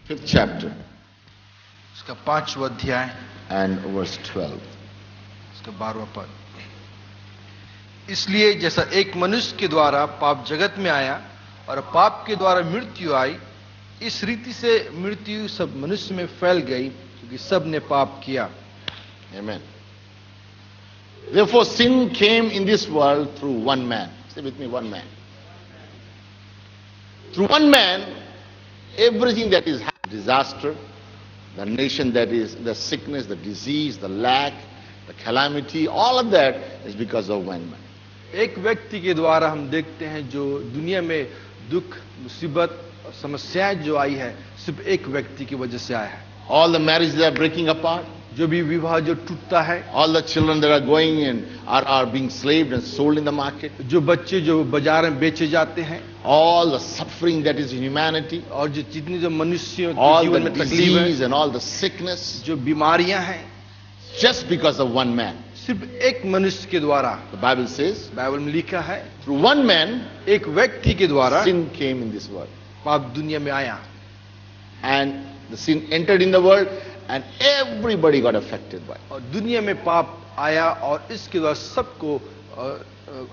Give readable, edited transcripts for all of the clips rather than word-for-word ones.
5th chapter उसका 5वां अध्याय and verse 12. उसका 12वां पद। इसलिए जैसा एक मनुष्य के द्वारा पाप जगत में आया और पाप के द्वारा मृत्यु आई, इस रीति से मृत्यु सब मनुष्य में फैल गई क्योंकि सब ने पाप किया। Amen. Therefore sin came in this world through one man. Say with me, one man. Through one man, everything that is disaster, the nation that is, the sickness, the disease, the lack, the calamity, all of that is because of one man. एक व्यक्ति के द्वारा हम देखते हैं जो दुनिया में दुख, मुसीबत और समस्याएं जो आई है, सिर्फ एक व्यक्ति की वजह से आया है। All the marriages are breaking apart. जो भी विवाह जो टूटता है, All the children that are going and are being slaved and sold in the market. जो बच्चे जो बाजार में बेचे जाते हैं, All the suffering that is in humanity. और जो जितनी जो मनुष्यों के All जीवन the में तकलीफ है, disease and all the sickness. जो बीमारियां हैं, Just because of one man. सिर्फ एक मनुष्य के द्वारा। The Bible says, बाइबल में लिखा है, through one man, एक व्यक्ति के द्वारा sin came in this world. पाप दुनिया में आया And the sin entered in the world and everybody got affected by it. और दुनिया में पाप आया और इसके द्वारा सबको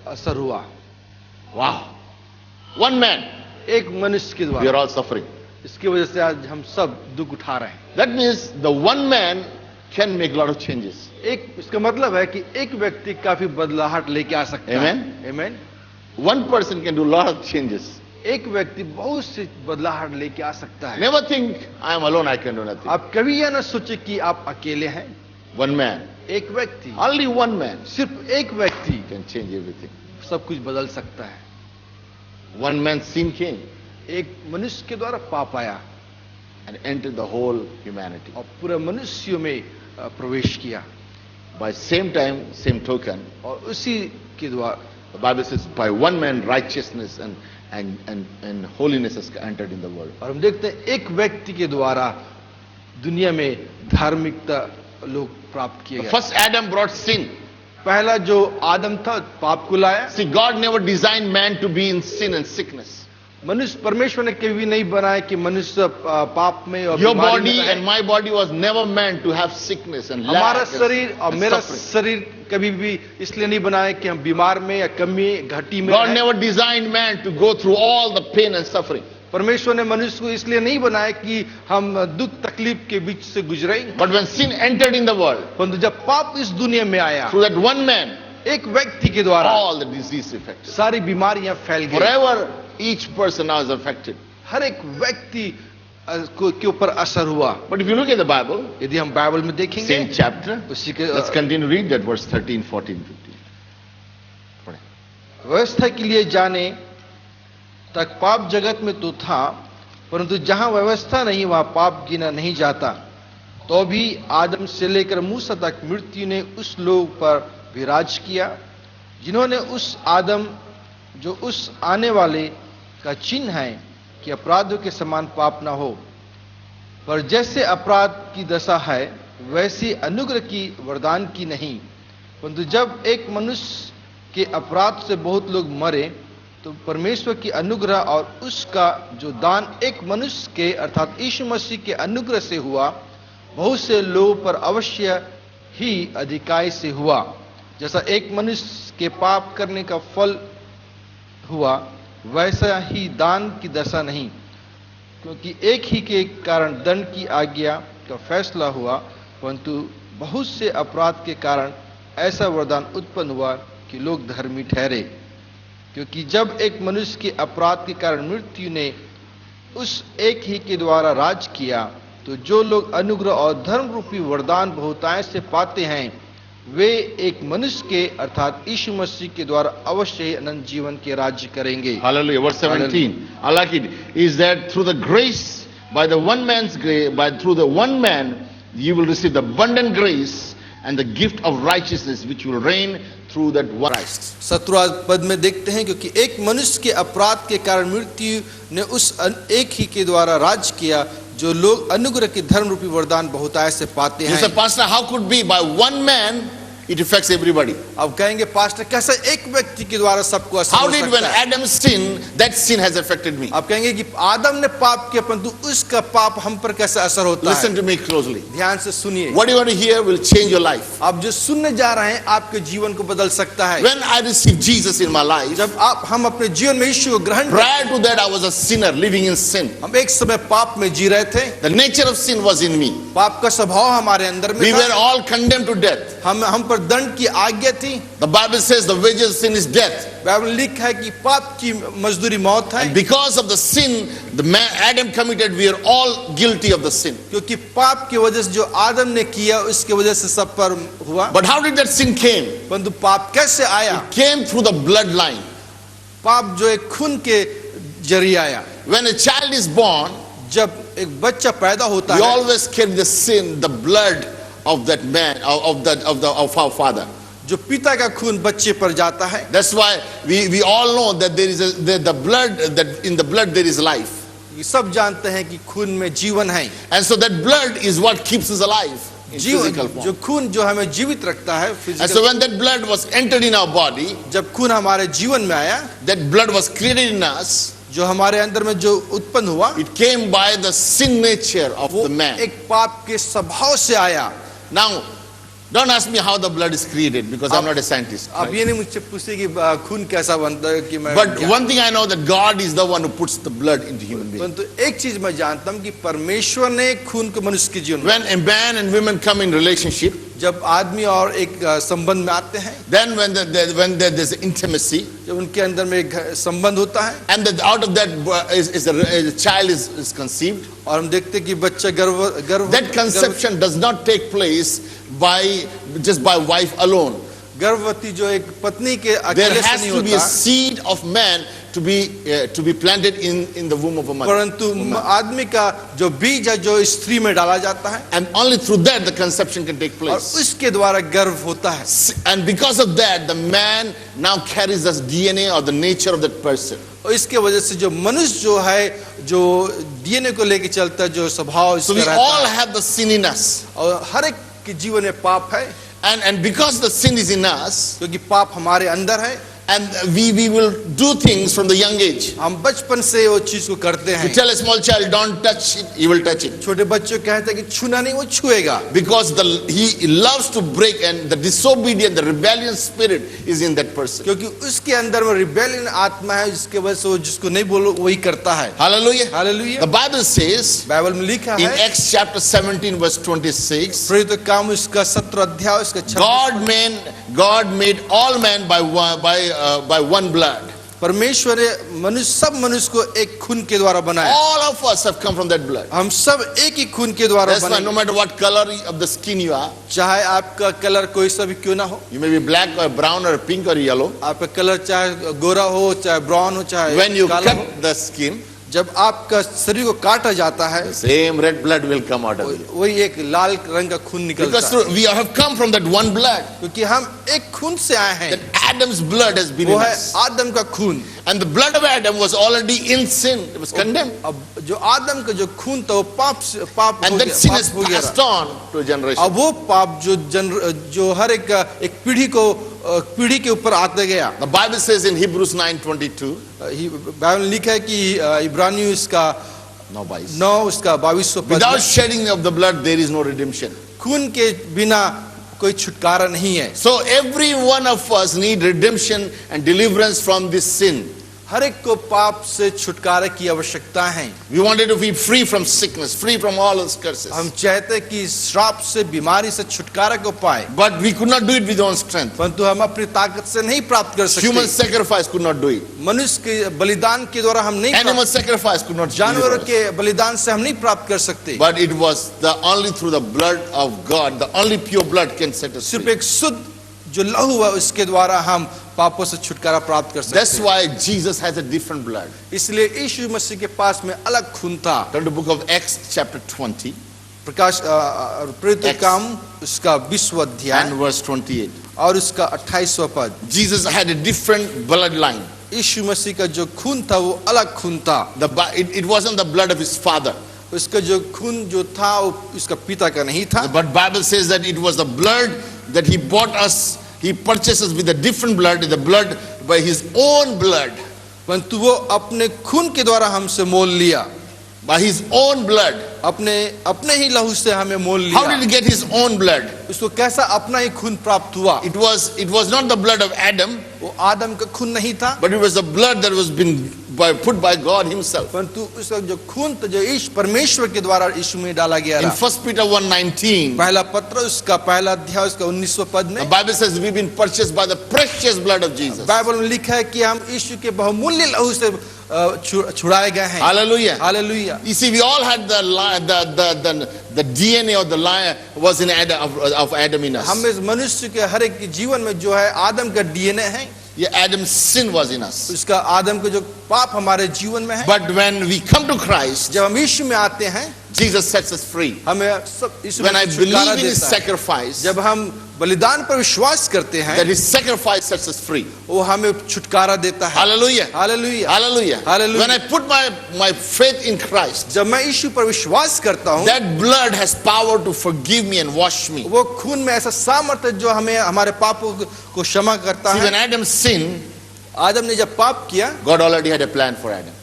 असर हुआ। Wow. One man, एक मनुष्य के we are द्वारा। all suffering. इसकी वजह से आज हम सब दुख उठा रहे हैं। That means the one man can make a lot of changes. एक इसका मतलब है कि एक व्यक्ति काफी बदलाहट लेके आ सकता है। Amen. Amen. One person can do a lot of changes. एक व्यक्ति बहुत सी बदलाहट लेके आ सकता है। Never think I am alone, I can do nothing. आप कभी यह ना सोचे कि आप अकेले हैं। One man, एक व्यक्ति, only one man सिर्फ एक व्यक्ति can change everything. सब कुछ बदल सकता है। One man's sin came एक मनुष्य के द्वारा पाप आया and entered the whole humanity. और पूरे मनुष्यों में प्रवेश किया। By same time, same token, और उसी के द्वारा the Bible says, by one man righteousness and holiness has entered in the world. और हम देखते हैं एक व्यक्ति के द्वारा दुनिया में धार्मिकता लोग प्राप्त किए The गए। first Adam brought sin. पहला जो आदम था पाप को लाया। See, God never designed man to be in sin and sickness. मनुष्य, परमेश्वर ने कभी नहीं बनाया कि मनुष्य पाप में और Your बीमारी में body रहे। and my body was never meant to have sickness and lack हमारा and- शरीर और and मेरा suffering. शरीर कभी भी इसलिए नहीं बनाया कि हम बीमार में या कमी घटी में God रहें। never designed man to go through all the pain and suffering. परमेश्वर ने मनुष्य को इसलिए नहीं बनाया कि हम दुख तकलीफ के बीच से गुजरें। But when sin entered in the world, परंतु जब पाप इस दुनिया में आया, through that one man, एक व्यक्ति के द्वारा all the disease affected. सारी बीमारियां फैल गई। Forever, each person now is affected. हर एक व्यक्ति के ऊपर असर हुआ। But if you look at the Bible, यदि हम बाइबल में देखेंगे, same chapter, उसी के let's continue to read that verse 13, 14, 15. पढ़ें. व्यवस्था के लिए जाने तक पाप जगत में तो था, परंतु जहां व्यवस्था नहीं वहां पाप गिना नहीं जाता। तो भी आदम से लेकर मूसा तक मृत्यु ने उस लोग पर विराज किया जिन्होंने उस आदम जो उस आने वाले का चिन्ह है कि अपराधों के समान पाप ना हो। पर जैसे अपराध की दशा है वैसी अनुग्रह की वरदान की नहीं। परंतु जब एक मनुष्य के अपराध से बहुत लोग मरे तो परमेश्वर की अनुग्रह और उसका जो दान एक मनुष्य के अर्थात यीशु मसीह के अनुग्रह से हुआ, बहुत से लोगों पर अवश्य ही अधिकाई से हुआ। जैसा एक मनुष्य के पाप करने का फल हुआ, वैसा ही दान की दशा नहीं, क्योंकि एक ही के कारण दंड की आज्ञा का फैसला हुआ, परंतु बहुत से अपराध के कारण ऐसा वरदान उत्पन्न हुआ कि लोग धर्मी ठहरे। क्योंकि जब एक मनुष्य के अपराध के कारण मृत्यु ने उस एक ही के द्वारा राज किया, तो जो लोग अनुग्रह और धर्म रूपी वरदान बहुतायत से पाते हैं, वे एक मनुष्य के अर्थात यीशु मसीह के द्वारा अवश्य ही अनंत जीवन के राज्य करेंगे। Hallelujah. Verse 17. I like it. Is that through the grace, by the one man's grace, through the one man, you will receive the abundant grace and the gift of righteousness which will reign through that one Christ. 17 पद में देखते हैं, क्योंकि एक मनुष्य के अपराध के कारण मृत्यु ने उस एक ही के द्वारा राज किया, जो लोग अनुग्रह के धर्म रूपी वरदान बहुतायत से पाते You say, हैं। Pastor, how could be by one man it affects everybody. अब कहेंगे पास्टर कैसे एक व्यक्ति के द्वारा सबको असर How हो did when सकता है? Adam sinned, that sin has affected me? अब कहेंगे कि आदम ने पाप किया परंतु उसका पाप हम पर कैसे असर होता Listen है? to me closely. ध्यान से सुनिए। What you want to hear will change your life. आप जो सुनने जा रहे हैं आपके जीवन को बदल सकता है। When I received Jesus in my life, जब हम अपने जीवन में यीशु को ग्रहण करते prior to that I was a sinner living in sin. हैं, हम एक समय पाप में जी रहे थे। The nature of sin was in me. पाप का स्वभाव हमारे अंदर में We था। were all condemned to death. हम पर दंड की आज्ञा थी। The Bible says the wages of sin is death. Bible में लिखा है कि पाप की मजदूरी मौत है। And because of the sin the man Adam committed, we are all guilty of the sin. क्योंकि पाप की वजह से जो आदम ने किया उसके वजह से सब पर हुआ। But how did that sin came? परंतु पाप कैसे आया? It came through the bloodline. पाप जो एक खून के जरिए आया। When a child is born, जब एक बच्चा पैदा होता we है always carry the sin, the blood of that man, of our father. जो पिता का खून बच्चे पर जाता है। That's why we all know that there is the blood, that in the blood there is life. ये सब जानते हैं कि खून में जीवन है। And so that blood is what keeps us alive in physical जीवन जो form. खून जो हमें जीवित रखता है And physical, so when that blood was entered in our body, जब खून हमारे जीवन में आया, that blood was created in us, जो हमारे अंदर में जो उत्पन्न हुआ it came by the sin nature of वो the man. एक पाप के स्वभाव से आया। Now, don't ask me how the blood is created because I'm not a scientist. अब right? ये नहीं मुझसे पूछे कि खून कैसा बनता है कि मैं But one thing I know that God is the one who puts the blood into human beings. परंतु एक चीज मैं जानता हूँ कि परमेश्वर ने खून को मनुष्य के जीवन में, When a man and women come in relationship, जब आदमी और एक संबंध में आते हैं, then when there's intimacy, जब उनके अंदर में एक संबंध होता है and that out of that is a child is conceived, और हम देखते हैं कि बच्चा गर्भ that conception does not take place just by wife alone. गर्भवती जो एक पत्नी के There अकेले से has नहीं to be a होता, seed of man to be planted in the womb of a mother. परंतु आदमी का जो बीज है जो स्त्री में डाला जाता है And only through that the conception can take और place. उसके द्वारा गर्भ होता है। And because of that, the man now carries the DNA or the nature of that person. और इसके वजह से जो मनुष्य जो है जो डीएनए को लेके चलता है, जो स्वभाव So इसका we रहता all है, have the sin in us. और हर एक के जीवन में पाप है, And because the sin is in us, क्योंकि पाप हमारे अंदर है, and we will do things from the young age. हम बचपन से वो चीज को करते You हैं। tell a small child, don't touch it, he will touch it. छोटे बच्चों कहते हैं कि छूना नहीं, वो छुएगा, Because he loves to break, and the disobedient, the rebellious spirit is in that person. क्योंकि उसके अंदर में रिबेलियन आत्मा है, जिसके वजह से वो जिसको नहीं बोलो वही करता है। Hallelujah. Hallelujah. The Bible says Bible में लिखा in है Acts chapter 17 verse 26, प्रेरित काम उसका 17 अध्याय उसका 26 God made all men by one blood. परमेश्वर ने मनुष्य सब मनुष्य को एक खून के द्वारा बनाया। All of us have come from that blood. हम सब एक ही खून के द्वारा That's why no बने, matter what color of the skin you are, चाहे आपका कलर कोई सा भी क्यों ना हो, you may be black or brown or pink or yellow. आपका कलर चाहे गोरा हो, चाहे ब्राउन हो, चाहे When you काला हो, cut the skin, जब आपका शरीर को काटा जाता है, the same red blood will come out of you. वही एक लाल रंग का खून निकलता Because है, we have come from that one blood. क्योंकि हम एक खून से आए हैं। That Adam's blood has been वो in है us. आदम का खून। And the blood of Adam was already in sin. It was condemned. अब जो आदम का जो खून था वो पाप And हो that गया, sin is पाप हो गया। passed on to a generation. अब वो पाप जो हर एक पीढ़ी के ऊपर आते गया। The Bible says in Hebrews 9:22, Bible में लिखा है कि इब्रानियों इसका 9 उसका 22 पद without में, shedding of the blood there is no redemption. खून के बिना कोई छुटकारा नहीं है। So every one of us need redemption and deliverance from this sin. हर एक को पाप से छुटकारा की आवश्यकता है। We wanted to be free from sickness, free from all those curses. हम चाहते कि श्राप से, बीमारी से छुटकारा को पाए, But we could not do it with our own strength. परंतु हम अपनी ताकत से नहीं प्राप्त कर Human सकते। sacrifice could not do it. मनुष्य के बलिदान के द्वारा हम नहीं Animal sacrifice could not do जानवरों it. के बलिदान से हम नहीं प्राप्त कर सकते। But it was only through the blood of God, the only pure blood can set us सिर्फ free. एक शुद्ध जो लहू है उसके द्वारा हम पापों से छुटकारा प्राप्त कर सकते That's हैं। why Jesus has a different blood. इसलिए यीशु मसीह के पास में अलग खून था। Turn to the book of Acts chapter 20 प्रकाश प्रेरित काम उसका 20वां अध्याय and verse 28. और उसका 28वां पद। Jesus had a different bloodline. यीशु मसीह का जो खून था वो अलग खून था। It wasn't the blood of his father. उसका जो खून जो था वो उसका पिता का नहीं था, But Bible says that it was the blood that he bought us, he purchased us with a different blood, the blood by his own blood. परंतु वो अपने खून के द्वारा हमसे मोल लिया, By his own blood. अपने ही लहू से हमें मोल How did लिया। he get his own blood? उसको कैसा अपना ही खून प्राप्त हुआ? It was not the blood of Adam, वो आदम का खून नहीं था, but it was the blood that was been put by God himself. परंतु उसका जो खून था जो ईश परमेश्वर के द्वारा यीशु में डाला गया In था। 1 Peter 1:19, पहला पत्र उसका पहला अध्याय उसका 19वां पद the में Bible says we've been purchased by the precious blood of Jesus. Bible में लिखा है कि हम यीशु के बहुमूल्य लहू से छुड़ाए गए हैं। Hallelujah. Hallelujah. You see, we all had the DNA of the lion was in Adam, of Adam in us. हम इस मनुष्य के हर एक के जीवन में जो है आदम का डीएनए है, Yeah, Adam's sin was in us. उसका आदम का जो पाप हमारे जीवन में है। But when we come to Christ, जब हम यीशु में आते हैं, Jesus sets us free. हमें सब यीशु When में I छुटकारा believe in his देता है। sacrifice, जब हम बलिदान पर विश्वास करते हैं, that his sacrifice sets us free. वो हमें छुटकारा देता है। Hallelujah. Hallelujah. Hallelujah. Hallelujah. When I put my faith in Christ, जब मैं यीशु पर विश्वास करता हूँ, that blood has power to forgive me and wash me. वो खून में ऐसा सामर्थ्य जो हमें हमारे पापों को क्षमा करता See, when है। Adam sinned, आदम ने जब पाप किया, God already had a plan for Adam.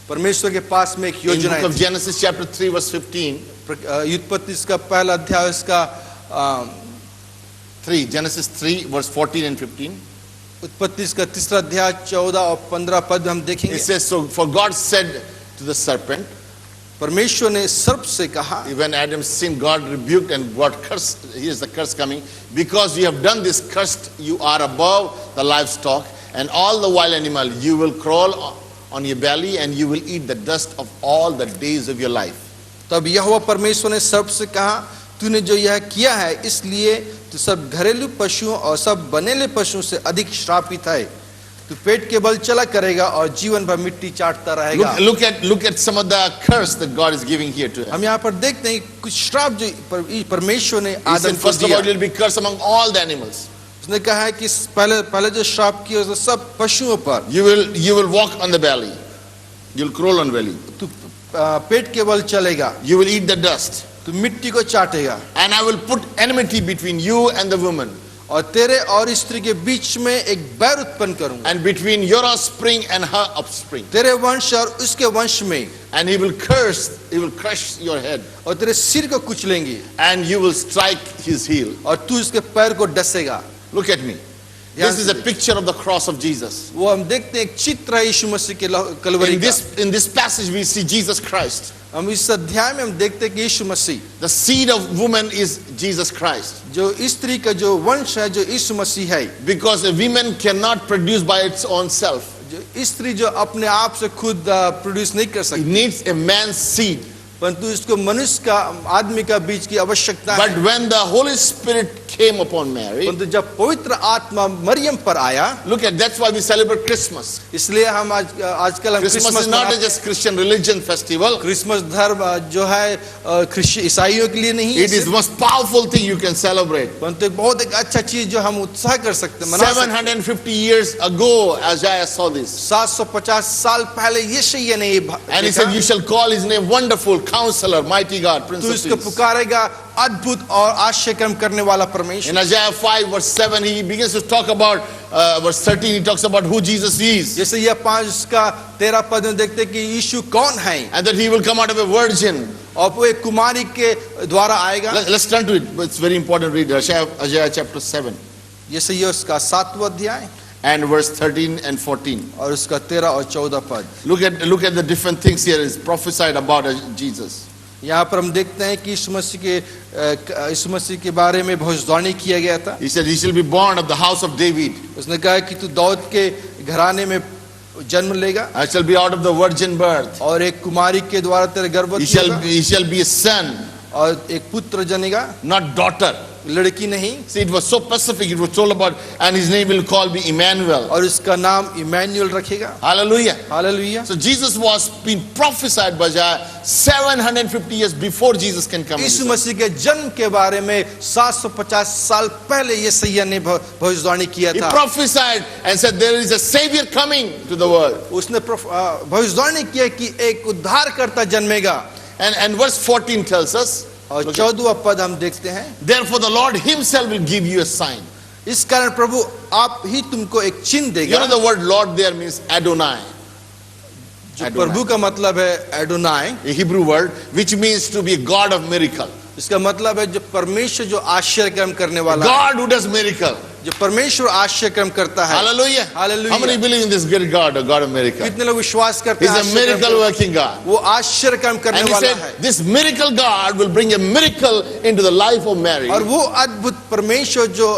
परमेश्वर के पास में एक In the योजना book of थी। Genesis chapter 3 verse 15, युत्पत्ति इसका पहला अध्याय इसका 3, Genesis 3 verse 14 and 15. उत्पत्ति इसका तीसरा अध्याय 14 और 15 पद हम देखेंगे। It says, so for God said to the serpent, परमेश्वर ने सर्प से कहा, when Adam sinned, God rebuked and God cursed. Here's the curse coming. Because you have done this, cursed you are above the livestock and all the wild animal. You will crawl on your belly and you will eat the dust of all the days of your life. तब यहोवा परमेश्वर ने सर्प से कहा, तूने जो यह किया है इसलिए तू सब घरेलू पशुओं और सब बनेले पशुओं से अधिक श्रापित है। तू पेट के बल चला करेगा और जीवन भर मिट्टी चाटता रहेगा। Look at some of the curse that God is giving here to him. हम यहाँ पर देखते हैं कुछ श्राप जो परमेश्वर ने He आदम said, को first of all, दिया। you will be cursed among all the animals. उसने कहा है कि पहले जो श्राप किया उसने सब पशुओं पर, You will walk on the belly. You will crawl on belly. तू पेट के बल चलेगा, You will eat the dust. तू मिट्टी को चाटेगा, And I will put enmity between you and the woman, और तेरे और स्त्री के बीच में एक बैर उत्पन्न करूंगा, and between your offspring and her offspring. तेरे वंश और उसके वंश में, And he will crush your head, और तेरे सिर को कुचलेंगे and you will strike his heel. और तू उसके पैर को डसेगा। Look at me. This is a picture of the cross of Jesus. वो हम देखते हैं एक चित्र है यीशु मसीह के कलवरी का। In this passage we see Jesus Christ. हम इस अध्याय में हम देखते हैं कि यीशु मसीह, The seed of woman is Jesus Christ. जो स्त्री का जो वंश है जो यीशु मसीह है, Because a woman cannot produce by its own self. जो स्त्री जो अपने आप से खुद प्रोड्यूस नहीं कर It सकती, needs a man's seed. परंतु इसको मनुष्य का आदमी का बीज की आवश्यकता But है। when the Holy Spirit came upon Mary, परंतु जब पवित्र आत्मा मरियम पर आया, look at, that's why we celebrate Christmas. इसलिए हम आजकल हम Christmas क्रिसमस is not मनाते just Christian religion festival. हैं। क्रिसमस धर्म जो है ईसाइयों के लिए नहीं It है, is the most powerful thing you can celebrate. परंतु एक बहुत एक अच्छा चीज जो हम उत्साह कर सकते हैं, मना सकते हैं। 750 years ago, Isaiah saw this. 750 साल पहले यशायाह ने ये And he देखा। said, you shall call his name Wonderful, Counselor, Mighty God, Prince तू of इसको Peace. पुकारेगा अद्भुत और आश्चर्यक्रम करने वाला परमेश्वर। In Isaiah 5 verse 7, he begins to talk about, verse 13, he talks about who Jesus is. जैसे यह 5 उसका 13 पद में देखते हैं कि यीशु कौन है, And that he will come out of a virgin. और वो एक कुमारी के द्वारा आएगा। Let's turn to it. It's very important to read Isaiah chapter 7 जैसे ये उसका 7वां अध्याय and verse 13 and 14. और उसका 13 और 14 पद। Look at the different things here is prophesied about Jesus. यहाँ पर हम देखते हैं कि यीशु मसीह के बारे में भविष्यवाणी किया गया था। He said, he shall be born of the house of David. उसने कहा कि तू दाऊद के घराने में जन्म लेगा I shall be out of the virgin birth. और एक कुमारी के द्वारा तेरे गर्भवती होगा He shall be a son, और एक पुत्र जनेगा, not daughter. लड़की नहीं। See, it was so specific. It was told about, and his name will call be Emmanuel. और इसका नाम इमैनुअल रखेगा। Hallelujah. Hallelujah. So Jesus was being prophesied by Isaiah 750 years before Jesus can come. यीशु मसीह के जन्म के बारे में 750 साल पहले यशायाह ने भविष्यवाणी किया He था। prophesied and said there is a savior coming to the world. उसने भविष्यवाणी किया कि एक उद्धारकर्ता जन्मेगा। And verse 14 tells us, और Look at- 14वां पद हम देखते हैं, Therefore the Lord himself will give you a sign. इस कारण प्रभु आप ही तुमको एक चिन्ह You देगा। know the word Lord there means Adonai. जो Adonai. प्रभु का मतलब है Adonai, A Hebrew word which means to be a God of miracle. इसका मतलब है जो परमेश्वर जो आश्चर्य कर्म करने वाला है, God who does miracle. जो परमेश्वर आश्चर्य कर्म करता है। Hallelujah. Hallelujah. How many believe in this great God, a God of miracle? कितने लोग विश्वास करते He's हैं a आश्चर्य कर्म miracle working God. वो आश्चर्य कर्म करने And he वाला said, है, this miracle God will bring a miracle into the life of Mary. और वो अद्भुत परमेश्वर जो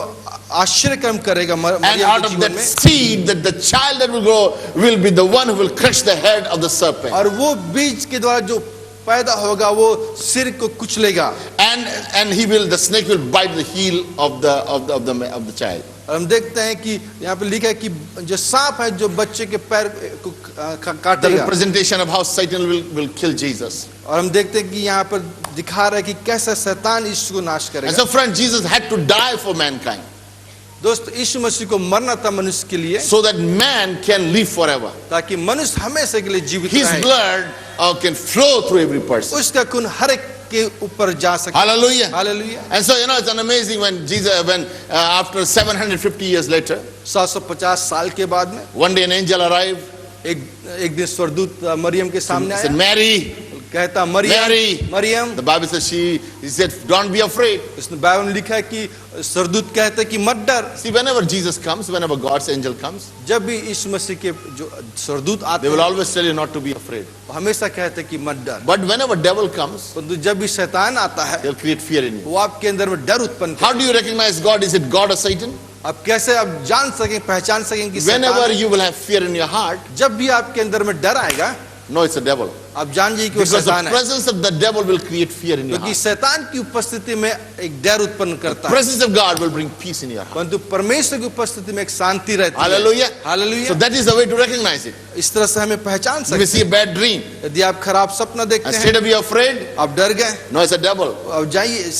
आश्चर्य कर्म करेगा And मरियम out के of जीवन that में, seed, that the child that will grow will be the one who will crush the head of the serpent. और वो बीज के द्वारा जो पैदा होगा वो सिर को कुचलेगा। And he will, the snake will bite the heel of the child. और हम देखते हैं कि यहाँ पे लिखा है कि जो सांप है जो बच्चे के पैर को The काटेगा। representation of how Satan will kill Jesus. और हम देखते हैं कि यहाँ पर दिखा रहा है कि कैसा शैतान यीशु को नाश And करेगा। so friend, Jesus had to die for mankind दोस्त यीशु मसीह को मरना था मनुष्य के लिए, so that man can live forever. ताकि मनुष्य हमेशा के लिए जीवित His रहे, blood can flow through every person. उसका खून हर एक के ऊपर जा सके। Hallelujah. Hallelujah. And so it's an amazing when Jesus, after 750 years later, 750 साल के बाद में one day an angel arrived. एक दिन स्वर्गदूत मरियम के सामने He said, आया, Mary. कहता मरियम, Mary. मरियम। The Bible says he said, don't be afraid. उसने बाइबल में लिखा है कि स्वर्गदूत कहते कि मत डर। See, whenever Jesus comes, whenever God's angel comes, जब भी यीशु मसीह के जो स्वर्गदूत आते they will हैं, always tell you not to be afraid. वो हमेशा कहते कि मत डर। But whenever devil comes, परंतु जब भी शैतान आता है, he'll create fear in you. वो आपके अंदर में डर उत्पन्न How करता do you recognize God? Is it God or Satan? है। आप कैसे आप जान सकें, पहचान सकें कि शैतान Whenever है? you will have fear in your heart, जब भी आपके अंदर में डर आएगा, no, it's a devil. आप जान जाइए कि वो Because the शैतान है, presence of the devil will create fear in your क्योंकि heart. शैतान की उपस्थिति में एक डर उत्पन्न करता है, Presence of God will bring peace in your heart. परंतु परमेश्वर की उपस्थिति में एक शांति रहती है। Hallelujah. Hallelujah. So that is the way to recognize it. इस तरह से हमें पहचान You may सकते see a bad dream. हैं। यदि आप खराब सपना देखते Instead हैं, of be afraid, आप डर गए, no, it's a devil. अब जाइए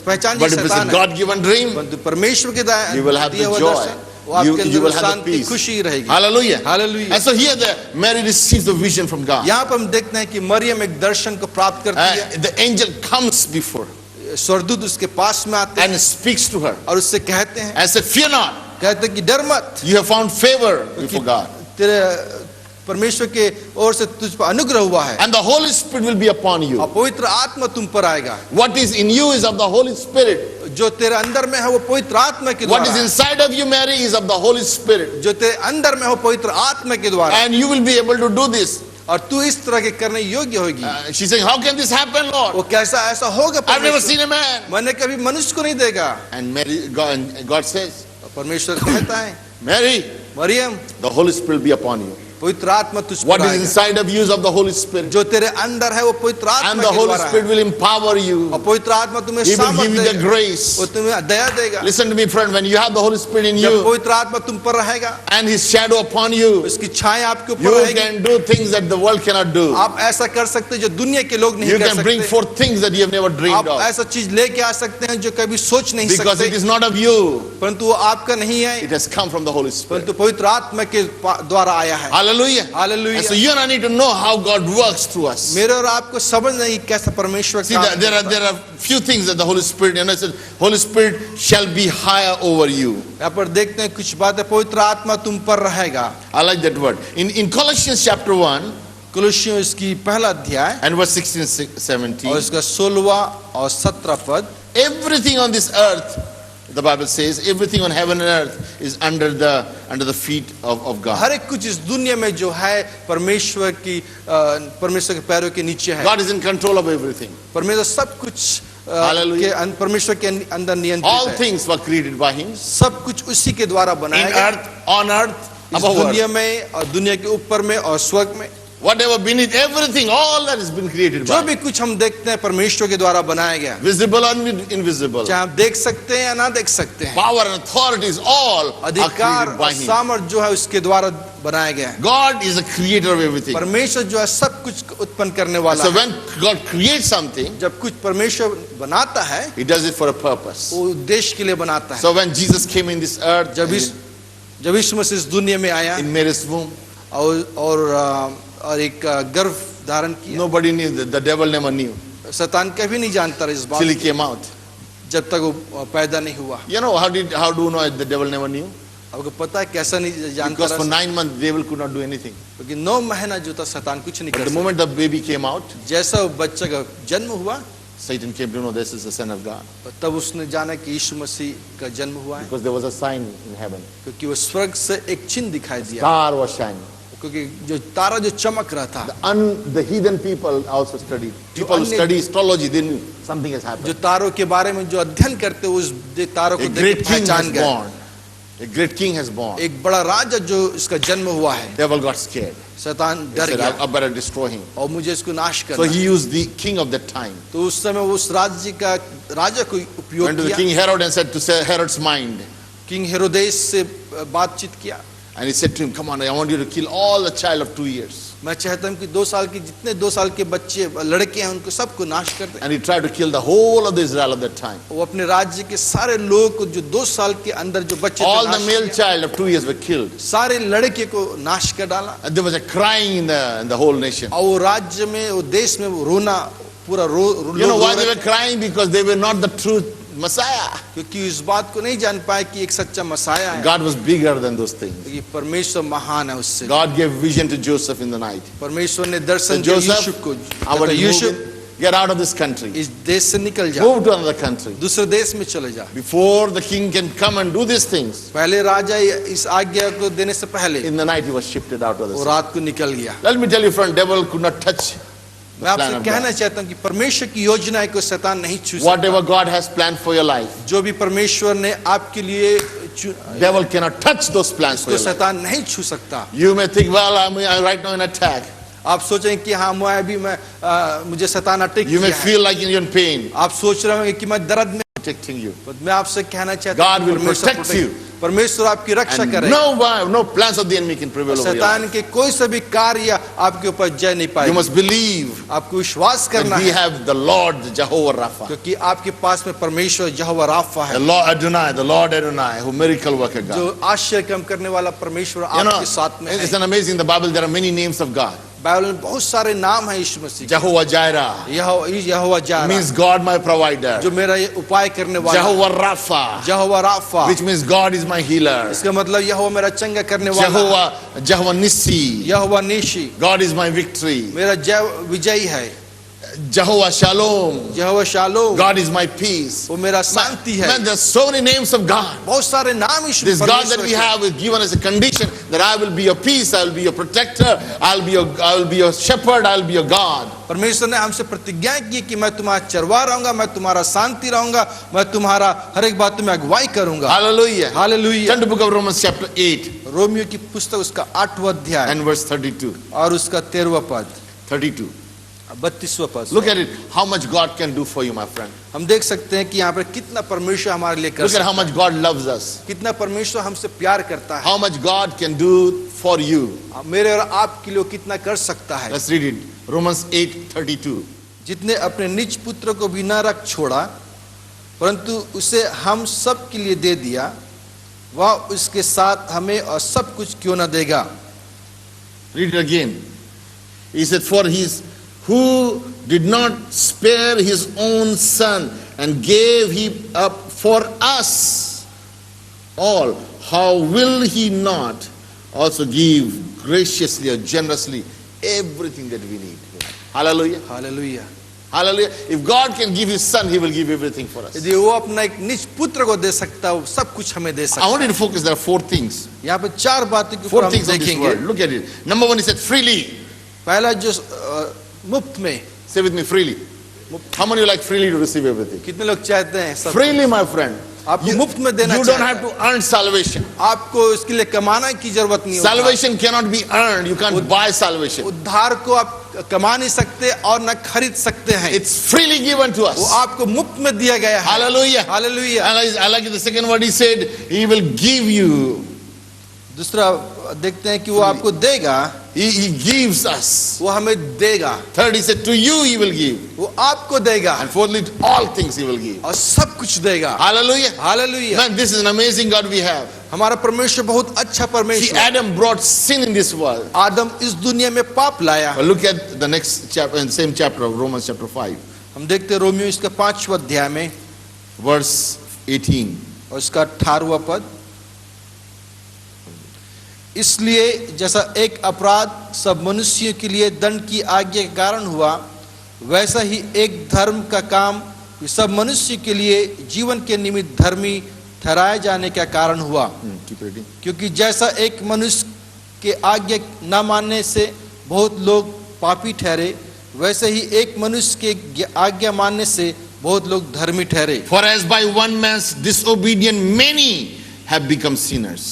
पहचान But ji if it's a शैतान है, God-given dream, परंतु परमेश्वर के you will have the दिया हुआ joy. दर्शन, वो आपके You अंदर will have the Shanti peace. खुशी रहेगी। Hallelujah. Hallelujah. And so here Mary receives the vision from God. यहाँ पर हम देखते हैं कि मरियम एक दर्शन को प्राप्त करती है, The angel comes before स्वर्गदूत उसके पास में आते हैं and speaks to her और उससे कहते हैं, and said, fear not, कहते हैं कि डर मत, you have found favor before God. तेरे परमेश्वर के ओर से तुझ पर अनुग्रह हुआ है And the Holy Spirit will be upon और you. पवित्र आत्मा तुम पर आएगा। What is in you is of the Holy Spirit. जो तेरे अंदर में है वो पवित्र आत्मा के What द्वारा is है। inside of you, Mary, is of the Holy Spirit. जो तेरे अंदर में हो पवित्र आत्मा के द्वारा, And you will be able to do this. और तू इस तरह के करने योग्य होगी। She's saying, how can this happen, Lord? वो कैसा ऐसा होगा? I've never परमेश्वर, seen a man. मैंने कभी मनुष्य को नहीं देखा। And God says, परमेश्वर कहता है, Mary, मरियम, the Holy Spirit will be upon you. पवित्र आत्मा तुझ What पर is आएगा। inside of you is of the Holy Spirit. जो तेरे अंदर है वो पवित्र And आत्मा the के Holy द्वारा Spirit है, will empower you. और पवित्र आत्मा तुम्हें He will सामर्थ give you the देगा, grace. वो तुम्हें दया देगा। Listen to me, friend. When you have the Holy Spirit in जब you पवित्र आत्मा तुम पर रहेगा, and His shadow upon you, उसकी छाया आपके ऊपर you रहेगी, can do things that the world cannot do. आप ऐसा कर सकते हैं जो दुनिया के लोग नहीं You कर can bring सकते। forth things that you have never dreamed आप of. ऐसा चीज लेके आ सकते हैं जो कभी सोच नहीं Because सकते, it is not of you. परंतु वो आपका नहीं है, It has come from the Holy Spirit. परंतु पवित्र आत्मा के द्वारा आया है। Hallelujah. Hallelujah. And so you and I need to know how God works through us. मेरे और आपको समझ नहीं कैसा परमेश्वर See, काम there करता है। are few things that the Holy Spirit, it says, Holy Spirit shall be higher over you. यहाँ पर देखते हैं कुछ बातें, पवित्र आत्मा तुम पर रहेगा। I like that word. In Colossians chapter 1 कुलुस्सियों इसकी पहला अध्याय and verse 16 and और 17, इसका 16वां और 17 पद, everything on this earth, the Bible says, everything on heaven and earth is under the feet of God. हर एक कुछ इस दुनिया में जो है परमेश्वर के पैरों के नीचे है। God is in control of everything. परमेश्वर सब कुछ Hallelujah. परमेश्वर के अंदर All नियंत्रित है। things were created by Him. सब कुछ उसी के द्वारा In बनाया गया, earth, on earth, इस above दुनिया earth. में और दुनिया के ऊपर में और स्वर्ग में। Whatever beneath, everything, all that has been created जो by भी Him. कुछ हम देखते हैं परमेश्वर के द्वारा बनाया गया, Visible and invisible. चाहे हम देख सकते हैं या ना देख सकते हैं। Power and authorities, all are अधिकार created by और Him. सामर्थ जो है उसके द्वारा बनाया गया है। God is the creator of everything. परमेश्वर जो है सब कुछ उत्पन्न करने वाला So है। when God creates something, जब कुछ परमेश्वर बनाता है, He does it for a purpose. वो उद्देश्य के लिए बनाता है। So when Jesus came in this earth, जब यीशु मसीह इस दुनिया में आया in Mary's womb, और एक गर्भ धारण किया, nobody knew, the devil never knew. शैतान कभी नहीं जानता इस बात till he came out. जब तक वो पैदा नहीं हुआ। You know, how do you know the devil never knew? आपको पता है कैसा नहीं जानता Because for रहा? 9 months, the devil could not do anything. क्योंकि 9 महीना जो था शैतान कुछ नहीं But कर the सकता। moment the baby came out, जैसा वो बच्चे का जन्म हुआ, Satan came to know this is the Son of God. तब उसने जाना कि यीशु मसीह का जन्म हुआ है, Because there was a sign in heaven. क्योंकि वो स्वर्ग से एक चिन्ह दिखाई दिया, Star was shining. क्योंकि जो तारा जो चमक रहा था। The heathen people also studied. People who study astrology, they knew something has जो happened. तारों के बारे में जो अध्ययन करते उस तारों को A देख great के king has पहचान गए। born. A great king has born. एक बड़ा राजा जो इसका जन्म हुआ है, Devil got scared. शैतान He डर said, गया I better destroy him. और मुझे इसको नाश So करना he है। used the king of that time. तो उस समय उस राज्य का राजा को उपयोग Went to the किया, king Herod and said to Herod's mind. King Herodes से बातचीत किया। And he said to him, come on, I want you to kill all the child of 2 years. मैं चाहता हूँ कि 2 साल की जितने 2 साल के बच्चे लड़के हैं उनको सबको नाश कर दे। And he tried to kill the whole of the Israel of that time. वो अपने राज्य के सारे लोगों को जो 2 साल के अंदर जो बच्चे थे, All the नाश male किया। child of 2 years were killed. सारे लड़के को नाश कर डाला। And there was a crying in the whole nation. और वो राज्य में वो देश में वो रोना पूरा You know लोग why रो they रहे were थे। crying? Because they were not the true Messiah. क्योंकि इस बात को नहीं जान पाए कि एक सच्चा मसाया है, God was bigger than those things. कि परमेश्वर महान है उससे। God gave vision to Joseph in the night. परमेश्वर ने So दर्शन दिया यीशु Joseph, को, I want कहता, you Yeshu to get out of this country. इस देश से निकल जा, Move to another country. दूसरे देश में चले जा। Before the king can come and do these things, पहले राजा इस आज्ञा को देने से पहले in the night he was shifted out of the वो city. रात को निकल गया। Let me tell you, friend, devil could not touch the मैं plan आपसे of कहना God. चाहता हूँ कि परमेश्वर की योजना को शैतान नहीं छू सकता। Whatever God has planned for your life, जो भी परमेश्वर ने आपके लिए devil cannot touch those plans for उसको your life. शैतान नहीं छू सकता। You may think, well, I'm right now in attack. आप सोचें कि हाँ मैं अभी मुझे शैतान अटैक You may किया है। feel like you're in pain. आप सोच रहे होंगे कि मैं दर्द में, Protecting you. मैं आपसे कहना चाहता God हूँ will परमेश्वर protect protect- you. परमेश्वर आपकी रक्षा And करे। no plans of the enemy can prevail over your life. शैतान के कोई से भी कार्य आपके ऊपर जय नहीं You पाएगी। must believe आपको विश्वास करना that we है, have the Lord Jehovah Rapha, क्योंकि आपके पास में परमेश्वर यहोवा राफा the है, Lord Adonai, the Lord Adonai, who miracle worker God. जो आश्चर्य कम करने वाला परमेश्वर You know, आपके साथ में it's है। an amazing. The Bible, there are many names of God. Bible में बहुत सारे नाम है यीशु मसीह के। Jehovah Jireh यहोवा जारा, means God my provider. जो मेरा ये उपाय करने वाला, Jehovah Rapha, यहोवा राफा, which means God is my healer. इसका मतलब यहोवा मेरा चंगा करने वाला, Jehovah Nissi, Jehovah Nishi, God is my victory. मेरा जय विजयी है, Jehovah Shalom, Jehovah shalom, God is my peace. वो मेरा शांति है। Man, there's so many names of God. बहुत सारे नाम यीशु This God that परमेश्वर we के। have is given as a condition that I will be your peace, I will be your protector, I will be your shepherd, I will be your God. परमेश्वर ने हमसे प्रतिज्ञा की कि मैं तुम्हारा चरवा रहूंगा, मैं तुम्हारा शांति रहूंगा, मैं तुम्हारा हर एक बात में अगुवाई करूंगा। Hallelujah. Hallelujah. Turn to book of Romans chapter 8 Romeo की पुस्तक उसका 8वां अध्याय and verse 32. और उसका 13वां पद, 32. 32वां पद। Look at it. How much God can do for you, my friend. हम देख सकते हैं कि यहाँ पर कितना परमेश्वर हमारे लिए कर Look at सकता how much God loves us. है, कितना परमेश्वर हमसे प्यार करता है, How much God can do for you. मेरे और आपके लिए कितना कर सकता है। Let's read it. Romans 8:32. जितने अपने निज पुत्र को भी न रख छोड़ा परंतु उसे हम सब के लिए दे दिया, वह उसके साथ हमें और सब कुछ क्यों न देगा। Read it again. He said, for who did not spare his own son and gave him up for us all, how will he not also give graciously or generously everything that we need? Hallelujah. Hallelujah. Hallelujah. If God can give his son, he will give everything for us. यदि वो अपना एक निज पुत्र को दे सकता है, वो सब कुछ हमें दे सकता I want you to focus. There are 4 things. है। यहाँ पे 4 बातों के ऊपर 4 हम things of this देखेंगे। word. Look at it. Number 1, he said freely. पहला जो मुफ्त में, Say with me, freely. How many of you like freely to receive everything? कितने लोग चाहते हैं सब Freely, my friend. आपको मुफ्त में देना You don't चाहिए। have to earn salvation. आपको इसके लिए कमाना की जरूरत नहीं होती। Salvation cannot be earned. You can't buy salvation. उद्धार को आप कमा नहीं सकते और न खरीद सकते हैं, It's freely given to वो us. आपको मुफ्त में दिया गया है। Hallelujah. Hallelujah. And I like the second word he said, he will give you. दूसरा देखते हैं कि वो आपको देगा, He gives us. वो हमें देगा। Third, he said, to you he will give. वो आपको देगा And fourthly, all things he will give. और सब कुछ देगा। Hallelujah. Hallelujah. Man, this is an amazing God we have. हमारा परमेश्वर बहुत अच्छा See, परमेश्वर। Adam brought sin in this world. आदम इस दुनिया में पाप लाया। But look at the next chapter, in the same chapter of Romans chapter 5. हम देखते हैं रोमियो इसका 5वां अध्याय में verse 18. और इसका 18वां पद, इसलिए जैसा एक अपराध सब मनुष्यों के लिए दंड की आज्ञा के कारण हुआ, वैसा ही एक धर्म का काम सब मनुष्य के लिए जीवन के निमित्त धर्मी ठहराए जाने का कारण हुआ। Keep reading. क्योंकि जैसा एक मनुष्य के आज्ञा न मानने से बहुत लोग पापी ठहरे, वैसे ही एक मनुष्य के आज्ञा मानने से बहुत लोग धर्मी ठहरे। For as by one man's disobedience many have become sinners,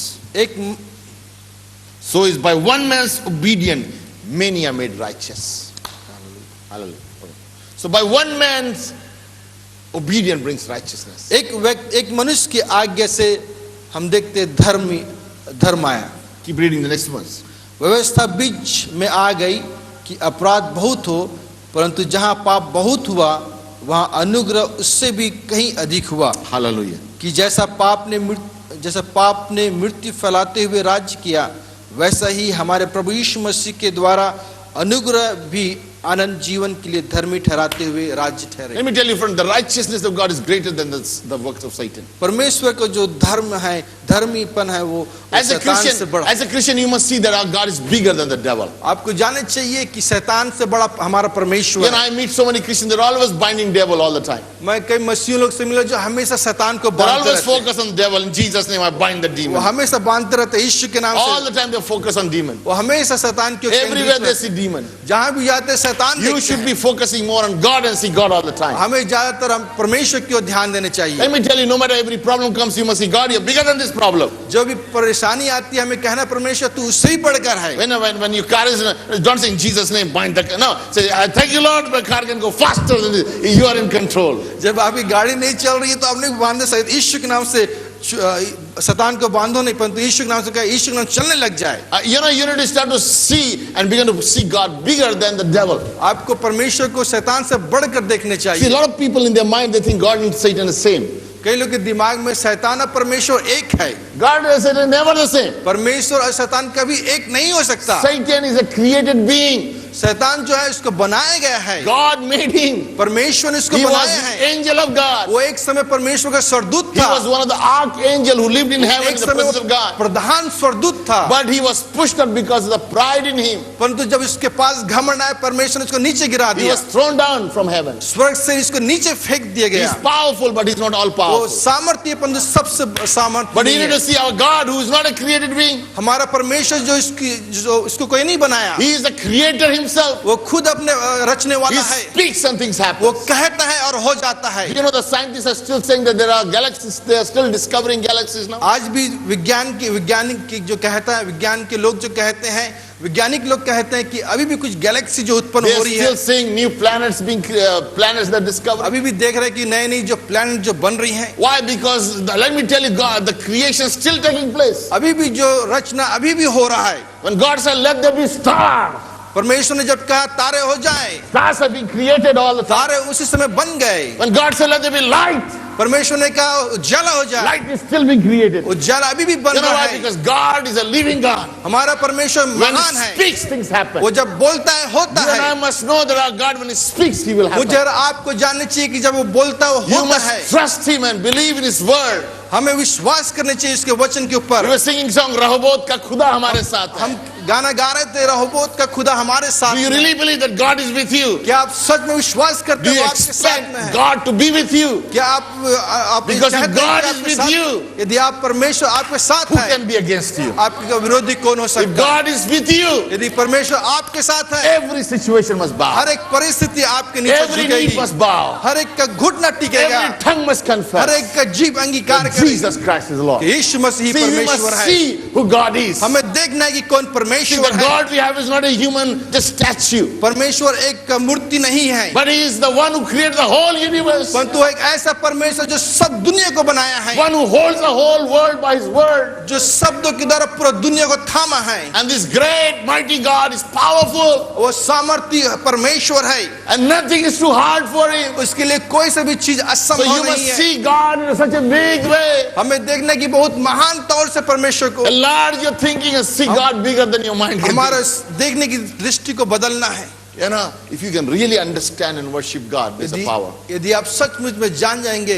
so is by one man's obedience many are made righteous. Hallelujah. So by one man's obedience brings righteousness. एक मनुष्य की आज्ञा से हम देखते धर्म आया। Keep reading the next verse. व्यवस्था बीच में आ गई कि अपराध बहुत हो, परंतु जहां पाप बहुत हुआ वहां अनुग्रह उससे भी कहीं अधिक हुआ। Hallelujah. कि जैसा पाप ने मृत्यु फैलाते हुए राज्य किया, वैसा ही हमारे प्रभु यीशु मसीह के द्वारा अनुग्रह भी आनंद जीवन के लिए धर्मी ठहराते हुए राज्य ठहरे। Let me tell you, friend, the righteousness of God is greater than the works of Satan. परमेश्वर का जो धर्म है, धर्मीपन है, वो शैतान से बड़ा। As a Christian, you must see that our God is bigger than the devil. आपको जानना चाहिए कि शैतान से बड़ा हमारा परमेश्वर। When I meet so many Christians, they're always binding devil all the time. मैं कई मसीही लोग से मिला जो हमेशा शैतान को They're बांधते always रहते हैं। focused on devil. In Jesus' name, I bind the वो demon. हमेशा बांधते रहते हैं यीशु के नाम All से। the time, they focus on demon. वो हमेशा शैतान के Everywhere they see demon. जहाँ भी जाते हैं शैतान You देखते should हैं। be focusing more on God and see God all the time. हमें ज्यादातर हम परमेश्वर की ओर ध्यान देने चाहिए। Let me tell you, no matter every problem comes, you must see God. You're bigger than this problem. जो भी परेशानी आती है हमें कहना परमेश्वर तू उससे ही बढ़कर है। When your car is, don't say in Jesus' name, bind the car. No, say, thank you, Lord, my car can go faster than this. You are in control. जब आपकी गाड़ी नहीं चल रही है तो आपने बांधे शायद यीशु के नाम से शैतान को बांधो नहीं, परंतु यीशु के नाम से कहा यीशु के नाम चलने लग जाए। You need to start to see and begin to see God bigger than the devil. आपको परमेश्वर को शैतान से बढ़कर देखने See, a चाहिए। lot of people in their mind, they think God and Satan is same. कई लोग के दिमाग में शैतान और परमेश्वर एक है। God and Satan are never the same. परमेश्वर और शैतान कभी एक नहीं हो सकता। Satan is a created being. शैतान जो है इसको बनाया गया है, God made him. परमेश्वर ने इसको He was बनाया the है। angel of God. वो एक समय परमेश्वर का स्वर्गदूत He था, was one of the archangel who lived in heaven in एक the समय presence वो of God. प्रधान स्वर्गदूत था, But he was pushed up because of the pride in him. परंतु जब इसके पास घमंड आया परमेश्वर ने इसको नीचे गिरा He दिया। was thrown down from heaven. स्वर्ग से इसको नीचे फेंक दिया He गया। is powerful, but he's not all वो powerful. सामर्थ्य परंतु सबसे सामर्थ्य But नहीं you need है। to see our God, who is not a created being. हमारा परमेश्वर जो इसको कोई नहीं बनाया, He is the creator himself. वो खुद अपने रचने He वाला है। speaks and things happen. वो कहता है और हो जाता है। You know, the scientists are still saying that there are galaxies. They are still discovering galaxies now. आज भी वैज्ञानिक की जो कहता है, विज्ञान के लोग जो कहते हैं, वैज्ञानिक लोग कहते हैं कि अभी भी कुछ गैलेक्सी जो उत्पन्न They हो are रही है, still seeing new planets being planets that discovered. अभी भी देख रहे हैं कि नई नई जो प्लैनेट जो बन रही हैं। Why? Because let me tell you, God, the creation is still taking place. अभी भी जो रचना अभी भी हो रहा है। When God said, "Let there be stars," परमेश्वर ने जब कहा तारे हो जाए, stars have been created all the time. तारे उसी समय बन गए। When God said, "Let there be light," परमेश्वर ने कहा उजाला हो जाए, light is still being created. उजाला अभी भी बन You know रहा why? है। Because God is a living God. हमारा परमेश्वर When महान He है, speaks, things happen. वो जब बोलता है होता You and I है। must know that our God, when He speaks, He will happen. मुझे और आपको जानना चाहिए कि जब वो बोलता है वो You होता must है। trust Him and believe in His word. हमें विश्वास करना चाहिए इसके वचन के We ऊपर। were singing song, "Rehoboth का खुदा हमारे साथ है." हम गाना गा रहे थे, रहोबोत का खुदा हमारे साथ Do you में really है। believe that God is with you? क्या आप सच में विश्वास करते Do हो you वो आपके साथ में expect है? God to be with you? क्या आप Because if चाहते हैं God कि is आपके with साथ- you, यदि आप परमेश्वर आपके साथ Who है, can be against you? आपके विरोधी कौन हो If सकता है? God is with you, यदि परमेश्वर आपके साथ है, every situation must bow. हर एक परिस्थिति आपके नीचे Every knee झुकेगी, must bow. हर एक का घुटना टिकेगा, Every tongue must हर confess एक का जीव अंगीकार that करेगा Jesus Christ is Lord. कि यीशु मसीह See, we परमेश्वर must है। see who God is. हमें देखना है कि कौन See, परमेश्वर the है। God we have is not a human just statue, परमेश्वर एक मूर्ति नहीं है, but He is the one who created the whole universe, परंतु एक ऐसा परमेश्वर जो सब दुनिया को बनाया है, one who holds the whole world by His word. जो शब्दों के द्वारा पूरा दुनिया को थामा है। And this great mighty God is powerful, वो सामर्थ्य परमेश्वर है, and nothing is too hard for Him. उसके लिए कोई सा भी चीज So असंभव you must नहीं है। see God in such a big way. हमें देखना कि बहुत महान तौर से परमेश्वर को Enlarge your thinking and see God bigger than your mind can हमारा think. देखने की दृष्टि को बदलना है। You know, if you can really understand and worship God, there's a power. यदि आप सचमुच में जान जाएंगे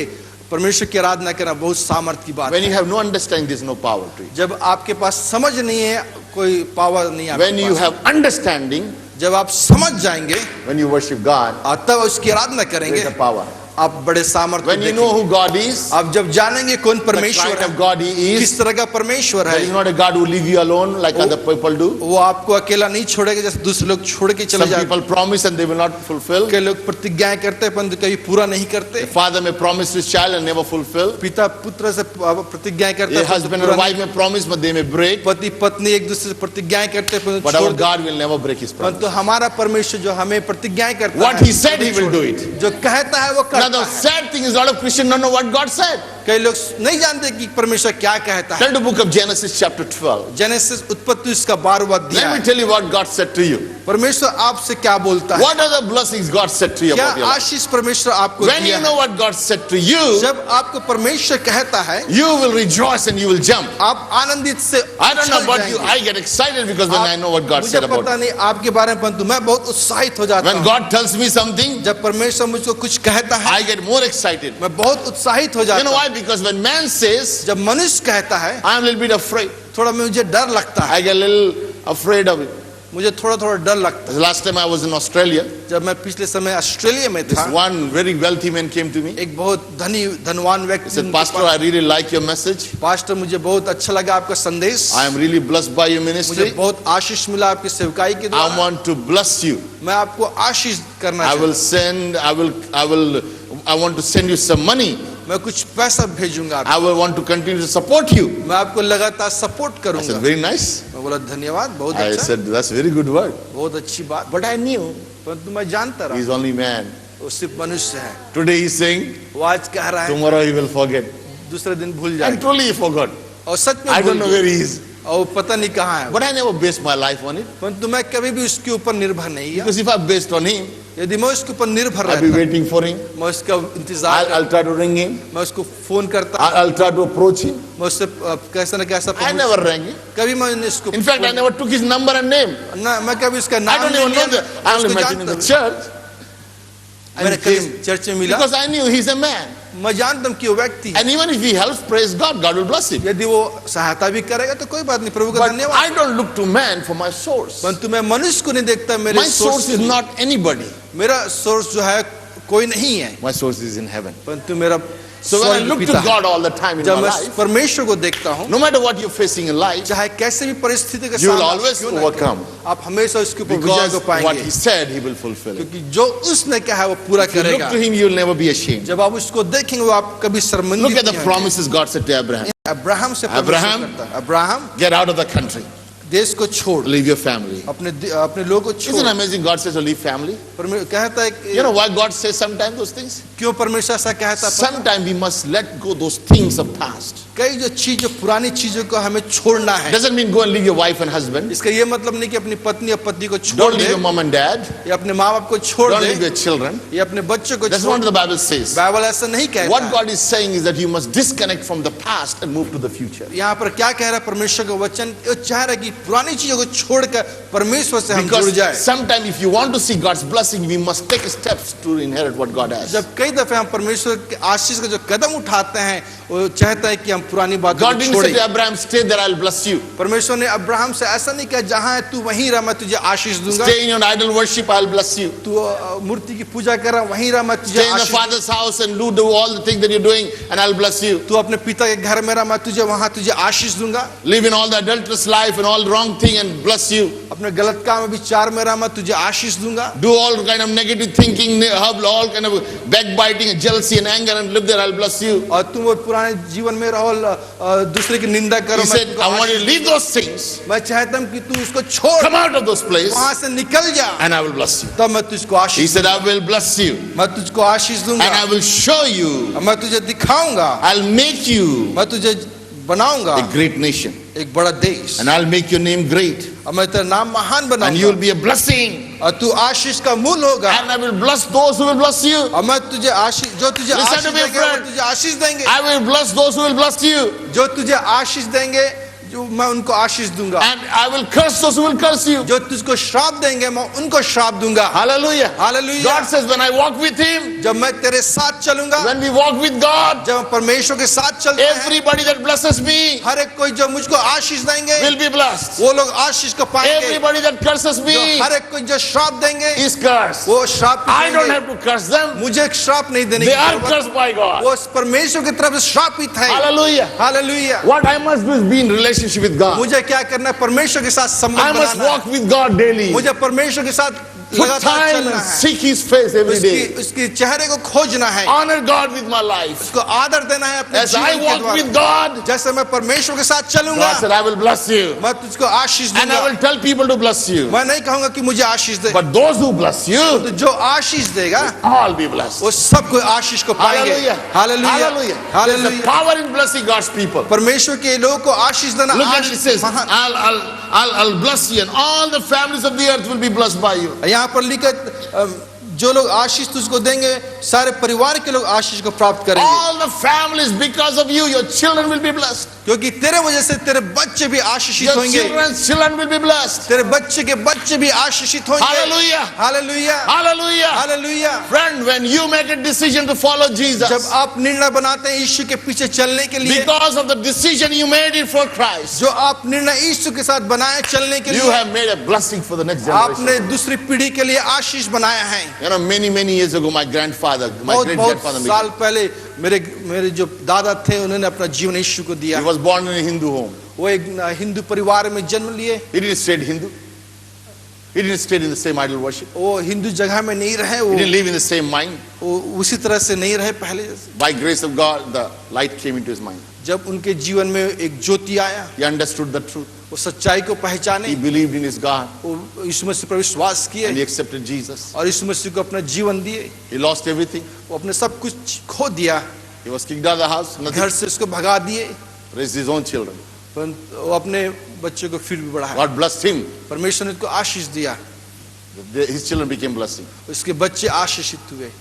परमेश्वर की आराधना करना बहुत सामर्थ की बात When है। you have no understanding, there's no power to it. जब आपके पास समझ नहीं है कोई पावर नहीं आपके When you pass. have understanding, जब आप समझ जाएंगे when you worship God, तब उसकी आराधना करेंगे there's a power. आप बड़े सामर्थ्य When you know who God is, आप जब जानेंगे कौन the परमेश्वर kind है, of God He किस is, तरह का परमेश्वर there is है, not a God who leave you alone like other people do. वो आपको अकेला नहीं छोड़ेगा जैसे दूसरे लोग छोड़ के चले Some जाते people promise and they will not fulfill. कई लोग प्रतिज्ञाएं करते हैं परंतु कभी पूरा नहीं करते। A father may promise his child and never fulfill. पिता पुत्र से प्रतिज्ञाएं करते A हैं husband or wife may promise but they may break. पति पत्नी एक दूसरे से प्रतिज्ञाएं करते हैं But our God will never break His promise. परंतु हमारा परमेश्वर जो हमें प्रतिज्ञाएं करता What है He said He will do it. जो कहता है वो Now करता the है। sad thing is a lot of Christians don't know what God said. कई लोग नहीं जानते कि परमेश्वर क्या कहता है। Turn to the book of Genesis chapter 12. Genesis उत्पत्ति उसका 12वां Let अध्याय। me tell you what God said to you. परमेश्वर आपसे क्या बोलता है? What are the blessings God said to you क्या about your life? आशीष परमेश्वर आपको When दिया you है? know what God said to you, जब आपको परमेश्वर कहता है you will rejoice and you will jump. आप आनंदित से I don't know उछल about you. जाएंगे। I get excited because when I know what God मुझे said about पता me. नहीं आपके बारे में परंतु मैं बहुत उत्साहित हो जाता When हूँ। God tells me something, जब परमेश्वर मुझको कुछ कहता है I get more excited. मैं बहुत उत्साहित हो You जाता know हूँ। why? Because when man says, जब मनुष्य कहता है I am a little bit afraid, थोड़ा मुझे डर लगता है, I get a little afraid of it. मुझे थोड़ा थोड़ा डर लगता The last time I was in Australia, है। जब मैं पिछले समय ऑस्ट्रेलिया में this था, one very wealthy man came to me. एक बहुत धनवान He व्यक्ति said, उनके Pastor, pass- I really like your message. Pastor मुझे बहुत अच्छा लगा आपका संदेश, I am really blessed by your मुझे ministry. बहुत आशीष मिला आपकी सेवकाई के I द्वारा। want to bless you. मैं आपको आशीष करना I चाहता will हूँ। send, I want to send you some money. मैं कुछ पैसा भेजूंगा आपको। I will want to continue to support you. मैं आपको लगातार सपोर्ट I करूंगा। said, very nice. मैं बोला धन्यवाद, बहुत I अच्छा, said, that's very good word. बहुत अच्छी बात। But I knew परंतु मैं जानता रहा he's only man. वो सिर्फ मनुष्य है। Today he's saying, वो आज कह रहा है, tomorrow he will forget. दूसरे दिन भूल And जाएगा truly he forgot. और सच में I भूल don't know गया। where he is. और वो पता नहीं कहाँ है। But I never based my life on it. परंतु मैं कभी भी उसके ऊपर निर्भर नहीं किया। Because if I based on him, यदि मैं उसके ऊपर निर्भर I'll be रहता, waiting for him. मैं उसका इंतजार I'll try to ring him. मैं उसको फोन करता, I'll try to approach him. मैं उससे कैसा न कैसा I never rang him. कभी मैंने इसको In fact, I never took his number and name. ना मैं कभी उसका I नाम don't नहीं even know लिया, that. I only उसको met him in the जानता church. मैंने And कभी came चर्च में मिला, because I knew he's a man. मैं जानता हूँ कि वो व्यक्ति है। And even if he helps, praise God, God will bless him. यदि वो सहायता भी करेगा तो कोई बात नहीं, प्रभु का But धन्यवाद। I don't look to man for my source. परंतु मैं मनुष्य को नहीं देखता, मेरे My source is not anybody. मेरा सोर्स जो है कोई नहीं है, My source is in heaven. परंतु मेरा So when I स्वर्ग look to पिता है। God all the time in जब my मैं life, परमेश्वर को देखता हूँ, no matter what you're facing in life, चाहे कैसे भी परिस्थिति के you will सामना always क्यों ना overcome. हो, आप हमेशा उसके ऊपर विजय Because को what पाएंगे, he said, he will fulfill it. क्योंकि जो उसने कहा है वो पूरा If you look करेगा। to him, you will never be ashamed. जब आप उसको देखेंगे वो आप कभी Look शर्मिंदा at the promises God said to Abraham. Abraham से Abraham, परमेश्वर करता है, Abraham Get out of the country. देश को छोड़, Leave your family. अपने लोगों को Isn't it छोड़। amazing God says to leave family? कहता है कि You know why God says sometimes those things? क्यों परमेश्वर ऐसा कहता है? Sometimes we must let go those things of past. कई जो चीजों पुरानी चीजों को हमें छोड़ना है। Doesn't mean go and leave your wife and husband. इसका ये मतलब नहीं कि अपनी पत्नी और पति को छोड़ Don't they, leave your mom and dad. या अपने माँ बाप को छोड़ Don't they, leave your children. या अपने बच्चों को That's छोड़। what the Bible says. Bible ऐसा नहीं कहता What है। God is saying is that you must disconnect from the past and move to the future. यहाँ पर क्या कह रहा है परमेश्वर का वचन? वो चाह रहा है कि पुरानी चीजों को छोड़कर परमेश्वर से हम जुड़ Because जाए। sometimes if you want to see God's blessing, we must take steps to inherit what God has. जब कई दफे हम परमेश्वर के आशीष का जो कदम उठाते हैं, वो चाहता है कि हम पुरानी बातों God को didn't say छोड़ें। to Abraham, stay there, I'll bless you. परमेश्वर ने अब्राहम से ऐसा नहीं कहा, जहां है तू वहीं रह, मैं तुझे आशीष दूंगा। Stay in your idol worship, I'll bless you. तू मूर्ति की पूजा कर रहा, वहीं रह, मैं तुझे Stay in the Ashish. Father's house and do all the things that you're doing, and I'll bless you. तू अपने पिता के घर में रह, मैं तुझे वहां तुझे आशीष दूंगा। Live in all the adulterous life and all wrong thing and bless you. अपने गलत काम में विचार में रह, मैं तुझे आशीष दूंगा। Do all kind of negative thinking, all kind of backbiting and jealousy and anger and live there, I'll bless you. और तुम वो पुराने जीवन में रहो, दूसरे की निंदा करो। He said, I want you to leave those things. मैं चाहता हूं कि तू उसको छोड़, Come out of those places वहां से निकल जा, and I will bless you. तब मैं तुझको He Ashish said, I will bless you मैं तुझको आशीष दूंगा, and I will show you. मैं तुझे दिखाऊंगा, I'll make you मैं तुझे बनाऊंगा a great nation एक बड़ा देश, and I'll make your name great और मैं तेरा नाम महान and you'll बनाऊंगा, be a blessing और तू आशीष का मूल होगा, and I will bless those who will bless you. और मैं तुझे आशीष, जो तुझे Listen आशीष to me, देंगे वो friend. तुझे आशीष देंगे, I will bless those who will bless you. जो तुझे आशीष देंगे मैं उनको आशीष दूंगा, and I will curse those who will curse you. जो तुझको श्राप देंगे मैं उनको श्राप दूंगा। Hallelujah. Hallelujah. God says, when I walk with him, जब मैं तेरे साथ चलूंगा, when we walk with God, जब परमेश्वर के साथ चलते हैं, everybody that blesses me हर एक कोई जो मुझको आशीष देंगे will be blessed. वो लोग आशीष को पाएंगे। Everybody that curses जो me हर एक कोई जो श्राप देंगे is cursed. वो श्राप I don't देंगे। have to curse them. मुझे एक श्राप नहीं देने They की are जरूरत। cursed by God. वो परमेश्वर की तरफ से श्रापित है। Hallelujah. Hallelujah. What I must do is be in relationship with God. मुझे क्या करना है? परमेश्वर के साथ I संबंध must banana walk with God daily. है। मुझे परमेश्वर के साथ Put लगातार time चलना and है। seek His face every day. उसके चेहरे को खोजना है। Honor God with my life. उसको आदर देना है अपने As I जीवन के walk द्वारा। with God, जैसे मैं परमेश्वर के साथ चलूंगा, God said, I will bless you. मैं तुझको आशीष And I दूंगा। will tell people to bless you. मैं नहीं कहूंगा कि मुझे आशीष दे, But those who bless you, तो जो आशीष देगा all be blessed. वो सबको आशीष को पाएंगे। Hallelujah. Hallelujah. Hallelujah. There's a hallelujah. power in blessing God's people. परमेश्वर के लोगों को आशीष देना Look at it, it Ashish says, महान। I'll bless you, and all the families of the earth will be blessed by you. यहाँ पर लिखा जो लोग आशीष तुझको देंगे सारे परिवार के लोग आशीष को प्राप्त करेंगे। All the families, because of you, your children will be blessed. क्योंकि तेरे वजह से तेरे बच्चे भी आशीषित Your होंगे। children's children will be blessed. तेरे बच्चे के बच्चे भी आशीषित होंगे। Hallelujah. Hallelujah. Hallelujah. Hallelujah. Friend, when you make a decision to follow जब Jesus, आप निर्णय बनाते हैं यीशु के पीछे चलने के लिए, because of the decision you made it for Christ, जो आप निर्णय यीशु के साथ बनाए चलने के you लिए, have made a blessing for the next आपने generation. दूसरी पीढ़ी के लिए आशीष बनाया है। You know, many years ago, my grandfather, my बहुत great बहुत grandfather, साल पहले मेरे जो दादा थे उन्होंने अपना जीवन यीशु को दिया। he was born in a Hindu home. वो एक हिंदू परिवार में जन्म लिए। He didn't stay Hindu. He didn't stay in the same idol worship. वो हिंदू जगह में नहीं रहे, He didn't live in the same mind. वो उसी तरह से नहीं रहे पहले जैसे। By grace of God, the light came into his mind. जब उनके जीवन में एक ज्योति आया, He understood the truth. वो सच्चाई को पहचाने, He believed in his God, वो यीशु मसीह पर विश्वास किए and he accepted Jesus. और यीशु मसीह को अपना जीवन दिए। He lost everything. वो अपने सब कुछ खो दिया, He was kicked out of the house. Nothing. घर से उसको भगा दिए, Raised his own children. परंतु वो अपने बच्चों को फिर भी बढ़ाया। God blessed him. परमेश्वर ने उसको आशीष दिया, His children became blessing. उसके बच्चे आशीषित हुए,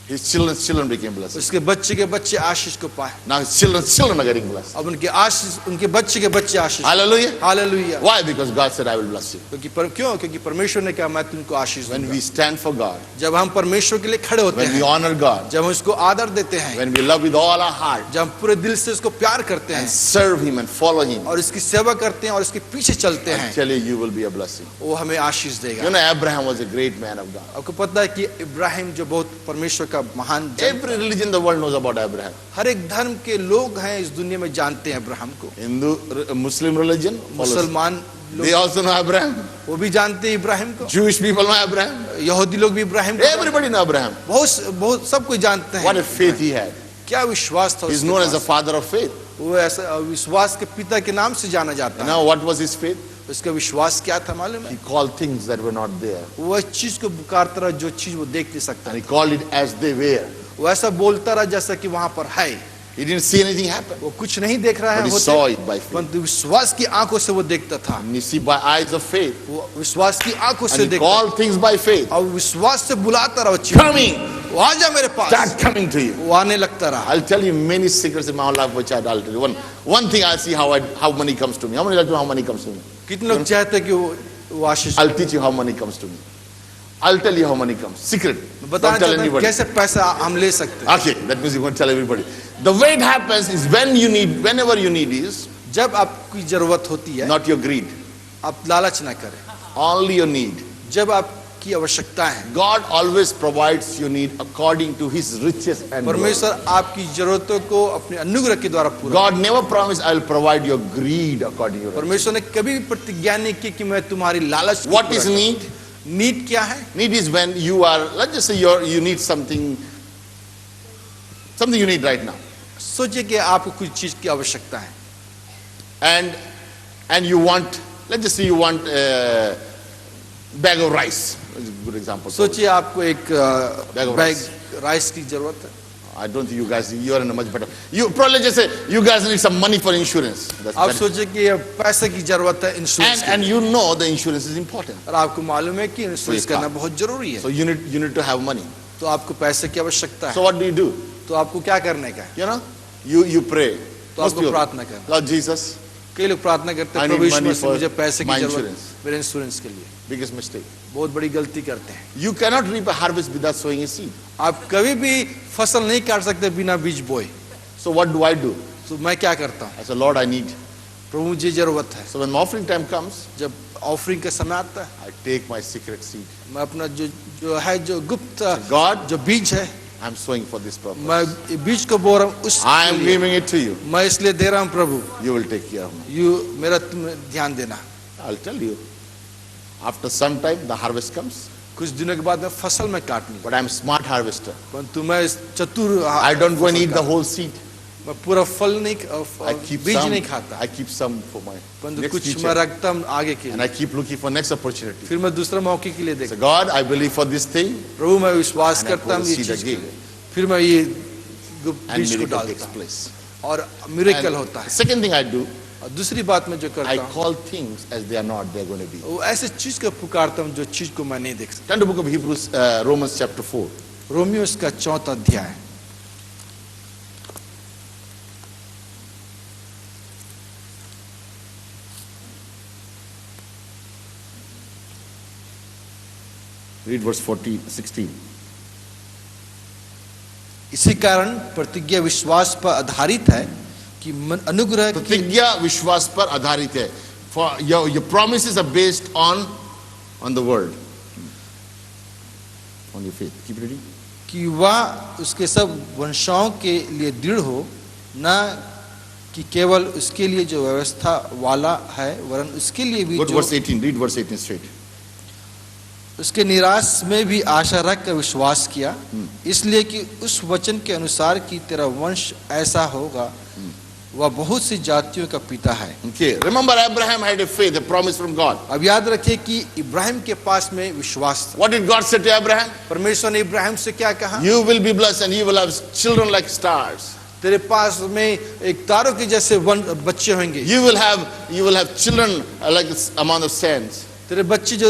His children's children became blessing. उसके बच्चे के बच्चे आशीष को पाए। Now his children's children are getting blessed. अब उनके आशीष, उनके बच्चे के बच्चे आशीष। Hallelujah. Hallelujah. Why? Because God said, I will bless you. क्योंकि परमेश्वर ने कहा मैं तुमको आशीष When दूंगा। we stand for God, जब हम परमेश्वर के लिए खड़े होते when we हैं, honor God, जब हम उसको आदर देते हैं, when we love with all our heart, जब हम पूरे दिल से उसको प्यार करते and हैं serve him and follow him, और इसकी सेवा करते हैं और इसके पीछे चलते I हैं, tell you, you will be a blessing. वो हमें आशीष You देगा। know, Abraham was a great man of God. आपको पता है कि इब्राहिम जो बहुत परमेश्वर का महान Every religion in the world knows about Abraham. हर एक धर्म के लोग हैं इस दुनिया में जानते हैं अब्राहम को। Hindu, Muslim religion, follows. मुसलमान They लोग also know Abraham. वो भी जानते हैं इब्राहिम को, Jewish people know Abraham. यहूदी लोग भी इब्राहिम को, Everybody know Abraham. बहुत सब कोई जानते What हैं। a faith he had. क्या विश्वास था He's उसके known as the pass. father of faith. वो ऐसा विश्वास के पिता के नाम से जाना जाता You है। know what was his faith? उसका विश्वास क्या था मालूम है? He called things that were not there. वो इस चीज को पुकारता रहा जो चीज वो देख नहीं सकता, And he called it as they were. वो ऐसा बोलता रहा जैसा कि वहां पर है। He didn't see anything happen. वो कुछ नहीं देख रहा But है he होते, saw it by faith. परंतु विश्वास की आंखों से वो देखता था। And you see by eyes of faith. वो विश्वास की आंखों से And he देखता called things by faith. और विश्वास से बुलाता रहा वो चीज, Coming. वो आ जा मेरे पास, Start coming to you. वो आने लगता रहा। I'll tell you many secrets in my life which I'll tell you. One thing I'll see how money comes to me. How many like to know how money comes to me? कितने लोग चाहते हैं कि वो आशीष, I'll teach you how money comes to me. I'll tell you how money comes. Secret. बताना Don't tell चाहते हैं anybody. कैसे पैसा हम ले सकते हैं। Okay, that means you won't tell everybody. The way it happens is whenever you need is जब आपकी जरूरत होती है, not your greed, आप लालच ना करें। only your need. जब आपकी आवश्यकता है, God always provides your need according to His riches and glory. परमेश्वर आपकी जरूरतों को अपने अनुग्रह के द्वारा पूरा। God never promised I will provide your greed according to your riches. परमेश्वर ने कभी भी प्रतिज्ञा नहीं की कि मैं तुम्हारी लालच को What पूरा is करूं। need? नीड क्या है? Need is when you are, let's just say you need something you need right now, सोचिए कि आपको कुछ चीज की आवश्यकता है and you want, let's just say you want a bag of rice. That's a good example. सोचिए आपको एक Bag of bag rice. Rice की जरूरत है। I don't think you are in a much better. You probably just say you guys need some money for insurance. That's आप better. सोचिए कि ये पैसे की जरूरत है इंश्योरेंस की, And you know the insurance is important. और आपको मालूम है कि इंश्योरेंस तो ये करना बहुत जरूरी है, So you need to have money. तो आपको पैसे की आवश्यकता So है। what do? तो आपको क्या करने का है? You know, you pray. तो Most आपको people, प्रार्थना करना। Lord Jesus, कई लोग प्रार्थना करते I हैं need Prabhu Yeshu money Masih for मुझे पैसे की my जरूरत insurance. मेरे इंश्योरेंस के लिए। Biggest mistake. बहुत बड़ी गलती करते हैं। You cannot reap a harvest without sowing a seed. आप कभी भी फसल नहीं काट सकते बिना बीज बोए। So what do I do? तो मैं क्या करता हूँ? I say, Lord, I need. प्रभु मुझे जरूरत है। So when offering time comes, जब ऑफरिंग का समय आता है, I take my secret seed. मैं अपना जो गुप्त God, जो बीज है, I'm sowing for this purpose. मैं बीज को बो रहा हूँ उस I am giving it to you. मैं इसलिए दे रहा हूँ प्रभु, You will take care of me. मेरा तुम ध्यान देना। I'll tell you. After some time, the harvest comes. कुछ दिनों के बाद में फसल में काटनी, But I'm a smart harvester. परंतु मैं चतुर, I don't go and eat the whole seed. मैं पूरा फल नहीं, I keep बीज some. नहीं खाता, I keep some for my परंतु next कुछ मैं future. रखता हूँ आगे के And लिए, I keep looking for next opportunity. फिर मैं दूसरा मौके के लिए So देखता God, I believe for this thing, हूँ। प्रभु मैं विश्वास And I करता हूँ put ये the seed चीज के again. लिए, फिर मैं ये and बीज को miracle डालता takes हूँ place. और मिरेकल And होता the है। second thing I do, और दूसरी बात मैं जो करता I हूँ, call things as they are not, they are going to be. वो ऐसे चीज को पुकारता हूँ जो चीज को मैं नहीं देख सकता। Turn to the book of Hebrews, Romans chapter 4. Romeo उसका 4 अध्याय, Read verse 16. इसी कारण प्रतिज्ञा विश्वास पर आधारित है कि अनुग्रह की प्रतिज्ञा विश्वास पर आधारित है. For your promises are based on the word, on your faith. Keep reading. कि वह उसके सब वंशाओं के लिए दृढ़ हो, न कि केवल उसके लिए जो व्यवस्था वाला है वरन उसके लिए भी Go to जो verse 18. Read verse 18 straight. उसके निराश में भी आशा रख कर विश्वास किया, इसलिए कि उस वचन के अनुसार कि तेरा वंश ऐसा होगा, वह बहुत सी जातियों का पिता है। Okay. Remember, Abraham had a faith, a promise from God. अब याद रखिए कि इब्राहिम के पास में विश्वास था। What did God say to Abraham? परमेश्वर ने इब्राहिम से क्या कहा? You will be blessed and you will have children like stars. तेरे पास में एक तारों के जैसे बच्चे होंगे, You will have children like among the sands. तेरे बच्चे जो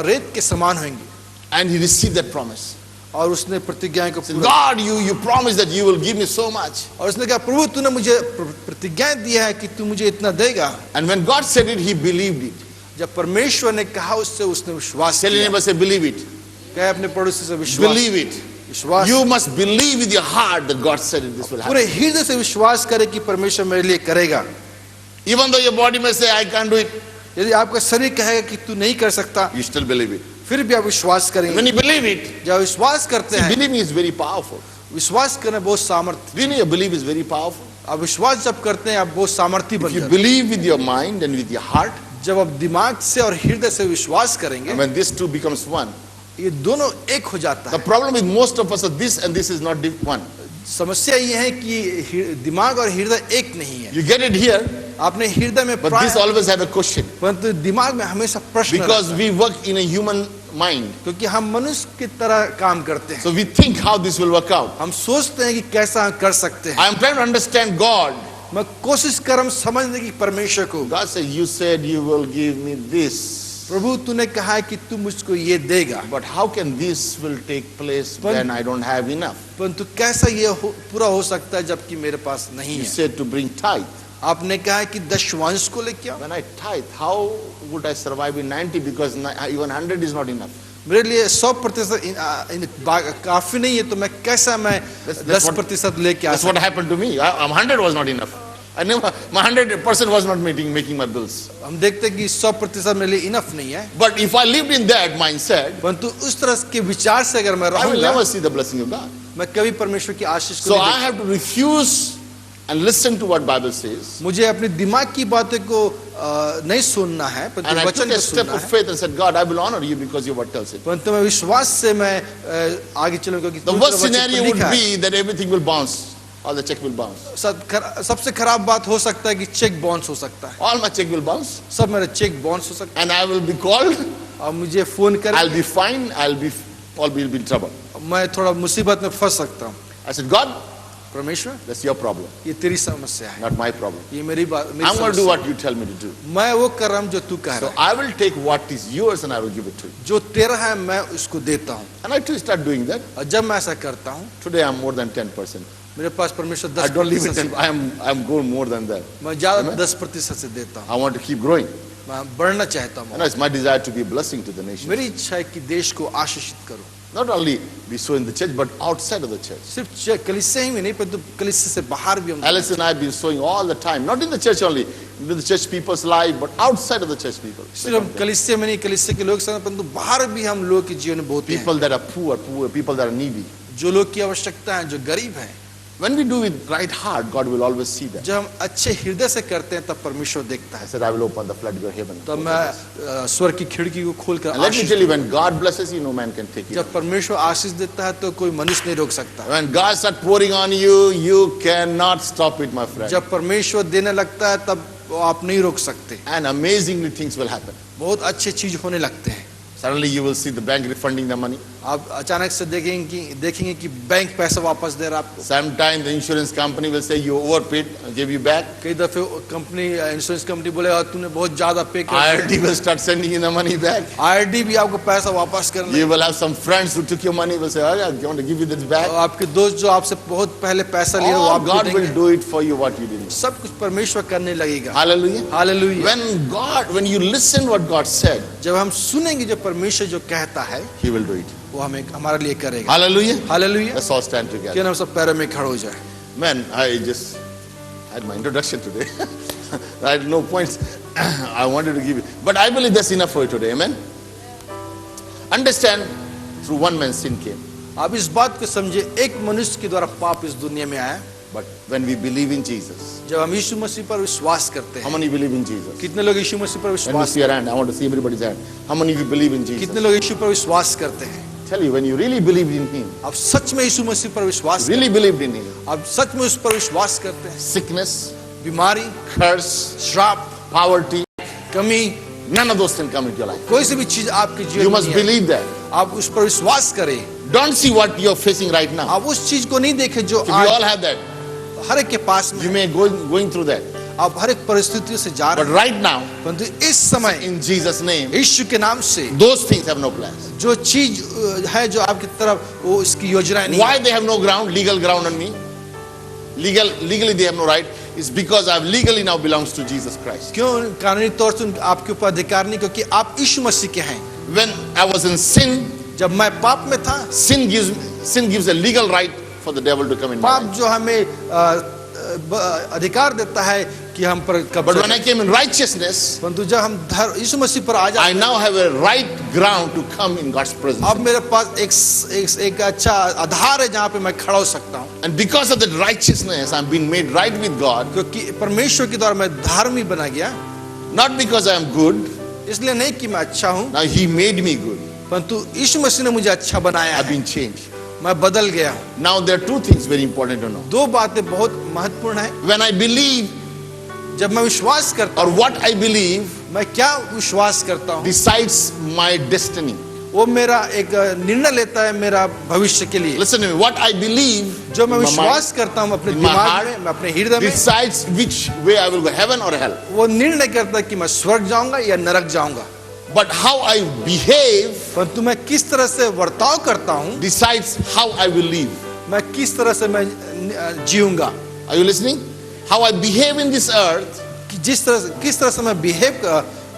रेत के समान होंगे। And he received that promise. और उसने प्रतिज्ञा को Said, पूरा, God, you promised that you will give me so much. और उसने कहा प्रभु तूने मुझे प्रतिज्ञा दिया है कि तू मुझे इतना देगा। And when God said it, he believed it. जब परमेश्वर ने कहा उससे उसने विश्वास Tell your किया। neighbor, say, believe it. कहे अपने पड़ोसी से विश्वास, Believe it. विश्वास, You must believe with your heart that God said it, this will पूरे happen. हृदय से विश्वास करे कि परमेश्वर मेरे लिए करेगा। Even though your body may say, I can't do it, यदि आपका शरीर कहेगा कि तू नहीं कर सकता, you still believe it. फिर भी आप विश्वास When करेंगे। you believe it, जब विश्वास करते see, हैं, believing is very powerful. विश्वास करना बहुत सामर्थ्य, Do you know your belief is very powerful? आप विश्वास जब करते हैं आप बहुत सामर्थ्य बन If you जाते हैं। believe with your mind and with your heart, जब आप दिमाग से और हृदय से विश्वास करेंगे, and when these two becomes one, ये दोनों एक हो जाता the है। problem with most of us are this and this is not one. समस्या ये है कि दिमाग और हृदय एक नहीं है। You get it here, आपने हृदय में but this always had a question. परंतु दिमाग में हमेशा प्रश्न Because रहता है, we work in a human mind. क्योंकि हम मनुष्य की तरह काम करते हैं। So we think how this will work out. हम सोचते हैं कि कैसा हम कर सकते हैं। I am trying to understand God. मैं कोशिश कर रहा हूं समझने की परमेश्वर को। God said, you said you will give me this. प्रभु तूने कहा है कि तू मुझको ये देगा, But how can this will take place But- when I don't have enough? परंतु कैसा ये पूरा हो सकता है जबकि मेरे पास नहीं You है। said to bring tithe. आपने कहा है कि दशवांश को लेके आओ। When I tithe, how would I survive in 90? Because even 100 is not enough. मेरे लिए 100% काफी नहीं है, तो मैं कैसा मैं That's 10% लेके आ That's what सकता। happened to me. 100 was not enough. I never, my 100% was not making my bills. हम देखते हैं कि 100% मेरे लिए इनफ नहीं है, But if I lived in that mindset, परंतु उस तरह के विचार से अगर मैं I will रहूंगा, never see the blessing of God. मैं कभी परमेश्वर की आशीष को So नहीं I देखूंगा। have to refuse and listen to what Bible says. मुझे अपने दिमाग की बातों को नहीं सुनना है, And परंतु I took वचन a को step सुनना of है। faith and said, God, I will honor you because your word tells it. परंतु मैं विश्वास से मैं आगे चलूंगा कि The तू worst तेरा वचन scenario पर would लिखा है। be that everything will bounce. All the check will bounce. सबसे खराब बात हो सकता है कि चेक बाउंस हो सकता है, All my check will bounce. सब मेरा चेक बाउंस हो सकता And I will be called. है और मुझे फोन कर I'll be fine. I'll be in trouble. मैं थोड़ा मुसीबत में फंस सकता हूँ। I said, God, परमेश्वर that's your problem, ये तेरी समस्या है, not my problem. ये मेरी बात, मेरी I'm going to do समस्या what you tell me to do. है। मैं वो कर रहा हूँ जो तू कह So रहा है, I will take what is yours and I will give it to you. जो तेरा है मैं उसको देता हूँ। And I too start doing that. और जब मैं ऐसा करता हूँ, Today I'm more than 10%. मेरे पास परमेश्वर I don't leave it 10% 10. I'm going more than that. मैं ज्यादा 10% से देता हूँ। I want to keep growing. मैं बढ़ना चाहता हूँ। It's my desire to be a blessing to the nation. मेरी इच्छा है कि देश को आशीषित करूं। Not only we sow in the church, but outside of the church. सिर्फ कलीसिया ही में नहीं, परंतु कलीसिया से बाहर भी हम। Alice and I have been sowing all the time, not in the church only, in the church people's life, but outside of the church people. सिर्फ हम कलीसिया में नहीं, कलीसिया के लोग साथ, परंतु बाहर भी हम लोग के जीवन में बोते हैं। People that are poor, people that are needy. जो लोग की आवश्यकता है, जो गरीब हैं। When we do it right heart, God will always see that. जब हम अच्छे हृदय से करते हैं, तब परमेश्वर देखता I है। said, I will open the floodgate of heaven. तब मैं स्वर्ग की खिड़की को खोलकर And let me tell you, when God blesses you, no man can take it. जब परमेश्वर आशीष देता है तो कोई मनुष्य नहीं रोक सकता। When God starts pouring on you, you cannot stop it, my friend. जब परमेश्वर देने लगता है तब आप नहीं रोक सकते। And amazingly things will happen. बहुत अच्छे चीज होने लगते हैं। Suddenly you will see the bank refunding the money. आप अचानक से देखेंगे कि बैंक पैसा वापस दे रहा है आपको। Sometimes the insurance company will say you overpaid, I'll give you back. कई दफे कंपनी इंश्योरेंस कंपनी बोलेगा तूने बहुत ज्यादा पे किया। IRD will start sending you the money back. IRD भी आपको पैसा वापस करना। You will have some friends who took your money will say, oh, I want to give you this back. आपके दोस्त जो आपसे बहुत पहले पैसा लिए वो Oh, आपको God will देंगे। do it for you what you didn't. सब कुछ परमेश्वर करने लगेगा। Hallelujah. Hallelujah. When you listen what God said, जब हम सुनेंगे जो परमेश्वर जो कहता है He will do it. वो हमें हमारे लिए करेगा। Hallelujah. Hallelujah. Let's all stand क्यों together. हम सब पैरों में खड़े हो जाए। Man, I just had my introduction today. I had no points I wanted to give you. But I believe that's enough for you today. Amen. Understand, through one man sin came. आप इस बात को समझे, एक मनुष्य के द्वारा पाप इस दुनिया में आया। But when we believe in Jesus, जब हम यीशु मसीह पर विश्वास करते how हैं। many believe in Jesus? कितने लोग यीशु मसीह पर Let me विश्वास see your hand. I want to see everybody's hand. How many of you believe in Jesus? कितने लोग यीशु पर विश्वास करते हैं? Tell you, when you really believed in Him, आप सच में यीशु मसीह पर विश्वास really believed in Him, आप सच में उस पर विश्वास करते हैं। sickness, बीमारी, curse, श्राप, poverty, कमी, none of those can come into your life. कोई सी भी चीज आपके You जीवन में must नहीं है। believe that. आप उस पर विश्वास करें। Don't see what you're facing right now. आप उस चीज को नहीं देखें जो So we all आज have that. हर एक के पास में You है। may going through that. आप हर एक परिस्थितियों से जा रहे But हैं, right now, परंतु इस समय in Jesus' name, यीशु के नाम से those things have no plans. जो चीज है जो आपकी तरफ वो इसकी योजनाएं नहीं Why है। they have no ground, legal ground on me? Legally they have no right. It's because I have legally now belongs to Jesus Christ. क्यों कानूनी तौर से आपके ऊपर अधिकार नहीं, क्योंकि आप यीशु मसीह के हैं। When I was in sin, जब मैं पाप में था, sin gives a legal right for the devil to come in my पाप life. जो हमें अधिकार देता है कि हम पर But कब्जा when I came in righteousness, परंतु जब हम यीशु मसीह पर आ I जाते हैं, now have a right ground to come in God's presence. अब मेरे पास एक अच्छा आधार है जहाँ पे मैं खड़ा हो सकता हूँ, And because of that righteousness, I'm being made right with God. क्योंकि परमेश्वर के द्वारा मैं धार्मिक बना गया। Not because I am good. इसलिए नहीं कि मैं अच्छा हूँ, Now He made me good. परंतु यीशु मसीह ने मुझे अच्छा बनाया I've है, been changed. मैं बदल गया हूँ। Now there are two things very important to know. दो बातें बहुत महत्वपूर्ण है। When I believe, जब मैं विश्वास करता or हूँ, what I believe मैं क्या विश्वास करता हूँ, decides my destiny. वो मेरा एक निर्णय लेता है मेरा भविष्य के लिए। Listen to me. What I believe जो मैं in my विश्वास mind करता हूँ अपने in my दिमाग heart में, मैं अपने हृदय में, decides which way I will go, heaven or hell. वो निर्णय करता है कि मैं स्वर्ग जाऊंगा या नरक जाऊंगा। But how I behave परंतु मैं किस तरह से वर्ताव करता हूँ, decides how I will live. मैं किस तरह से मैं जीऊंगा। Are you listening? How I behave in this earth कि किस तरह से मैं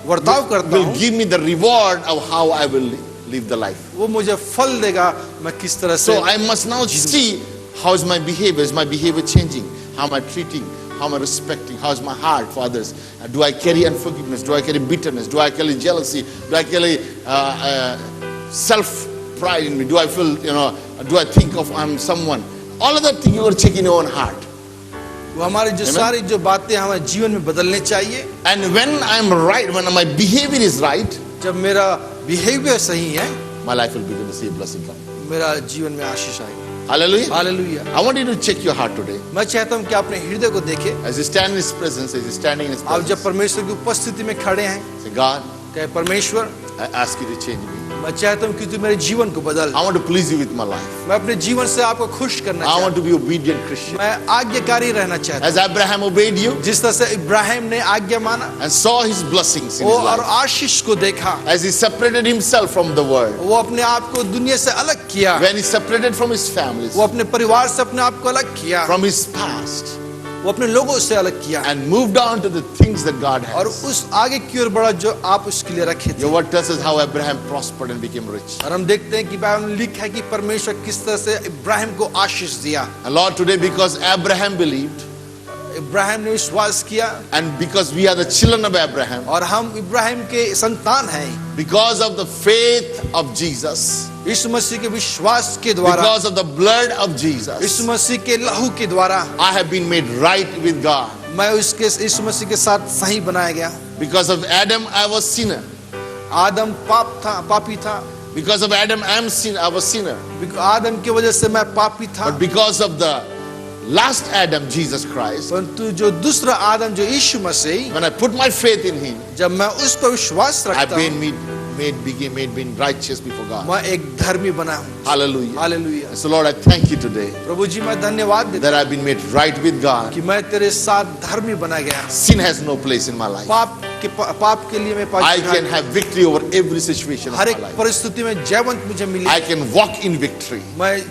वर्ताव करता will हूँ, give me the reward of how I will live the life. वो मुझे फल देगा मैं किस तरह से। So I must now see how is my behavior. Is my behavior changing? How am I treating? How am I respecting? How is my heart for others? Do I carry unforgiveness? Do I carry bitterness? Do I carry jealousy? Do I carry self-pride in me? Do I feel, do I think of I'm someone? All of that thing you got to check in your own heart. वो हमारी जो सारी जो बातें हमारे जीवन में बदलने चाहिए। And when I'm right, when my behavior is right, जब मेरा बिहेवियर सही है, my life will begin to see a blessing come. मेरा जीवन में आशीष आएगी। Hallelujah. Hallelujah. I want you to check your heart today. मैं चाहता हूँ कि अपने हृदय को देखें। As you stand in His presence, as you standing in His आप जब presence, परमेश्वर की उपस्थिति में खड़े हैं, say, God, कहे परमेश्वर, I ask you to change me. मैं चाहता हूँ कि तू मेरे जीवन को बदल। I want to please you with my life. मैं अपने जीवन से आपको खुश करना I चाहता want to be obedient Christian. हूँ। मैं आज्ञाकारी रहना चाहता As Abraham obeyed you हूँ। जिस तरह से इब्राहिम ने आज्ञा माना and saw his blessings in वो his और life. आशीष को देखा, As he separated himself from the world. वो अपने आप को दुनिया से अलग किया, When he separated from his families, वो अपने परिवार से अपने आप को अलग किया, from his past, वो अपने लोगों से अलग किया and moved on to the things that God और has. उस आगे की ओर बढ़ा जो आप उसके लिए रखे थे। Your word tells us how Abraham prospered and became rich. और हम देखते हैं कि बाइबल में लिखा है कि परमेश्वर किस तरह से इब्राहिम को आशीष दिया। And Lord, today because Abraham believed Ibrahim ने विश्वास किया and because we are the children of Abraham, और हम इब्राहिम के संतान हैं, because of the faith of Jesus, यीशु मसीह के विश्वास के द्वारा, because of the blood of Yeshu Jesus, मसीह के लहू के द्वारा I have been made right with God. मैं उसके यीशु मसीह के साथ सही बनाया गया। Because of Adam, I was sinner. आदम पापी था। Because of Adam, I was sinner. आदम की वजह से मैं पापी था। But because of the last Adam, Jesus Christ, परंतु जो दूसरा आदम जो यीशु मसीह, when I put my faith in him, जब मैं उस पर विश्वास I रखता हूँ, became righteous before God. मैं एक धर्मी बना हूँ। Hallelujah. Hallelujah. So Lord, I thank you today प्रभु जी मैं धन्यवाद देता that I've been made right with God. हूँ कि मैं तेरे साथ धर्मी बना गया। Sin has no place in my life. पाप के लिए मैं I can have victory over every situation of her my एक life. परिस्थिति में जयवंत मुझे मिली। I can walk in victory. मैं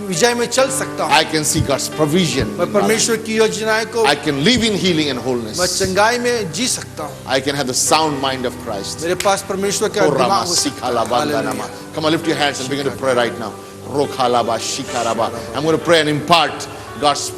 विजय में चल सकता हूँ। I can see God's provision. मैं परमेश्वर की योजनाएं को, I can live in healing and मैं wholeness. चंगाई में जी सकता हूँ। I can have the sound mind of Christ. मेरे पास परमेश्वर का दिमाग हो सकता है। Hallelujah. Come on, lift your hands and begin to pray right now. Rokhalaba, shikaraba. I'm going to pray and impart God's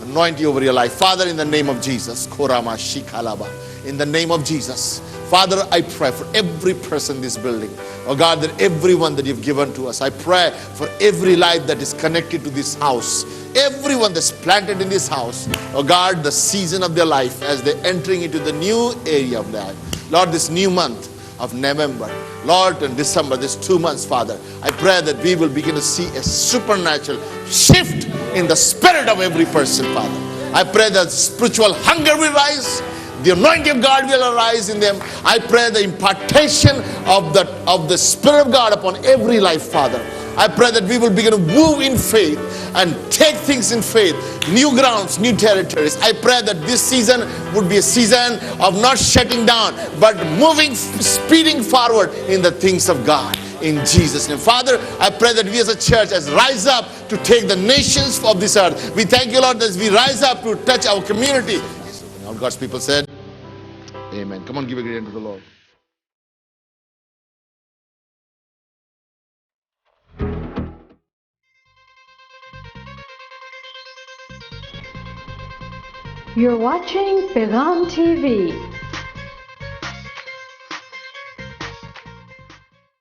anointing over your life. Father, in the name of Jesus, korama shikalaba. In the name of Jesus, Father, I pray for every person in this building. Oh God, that everyone that you've given to us, I pray for every life that is connected to this house. Everyone that's planted in this house, oh God, the season of their life as they're entering into the new area of life. Lord, this new month of November, Lord, and December, these 2 months, Father, I pray that we will begin to see a supernatural shift in the spirit of every person, Father. I pray that spiritual hunger will rise, the anointing of God will arise in them. I pray the impartation of the Spirit of God upon every life, Father. I pray that we will begin to move in faith and take things in faith, new grounds, new territories. I pray that this season would be a season of not shutting down, but moving, speeding forward in the things of God. In Jesus' name. Father, I pray that we as a church as rise up to take the nations of this earth. We thank you, Lord, as we rise up to touch our community. All God's people said, Amen. Come on, give a great hand to the Lord. You're watching Pegham TV.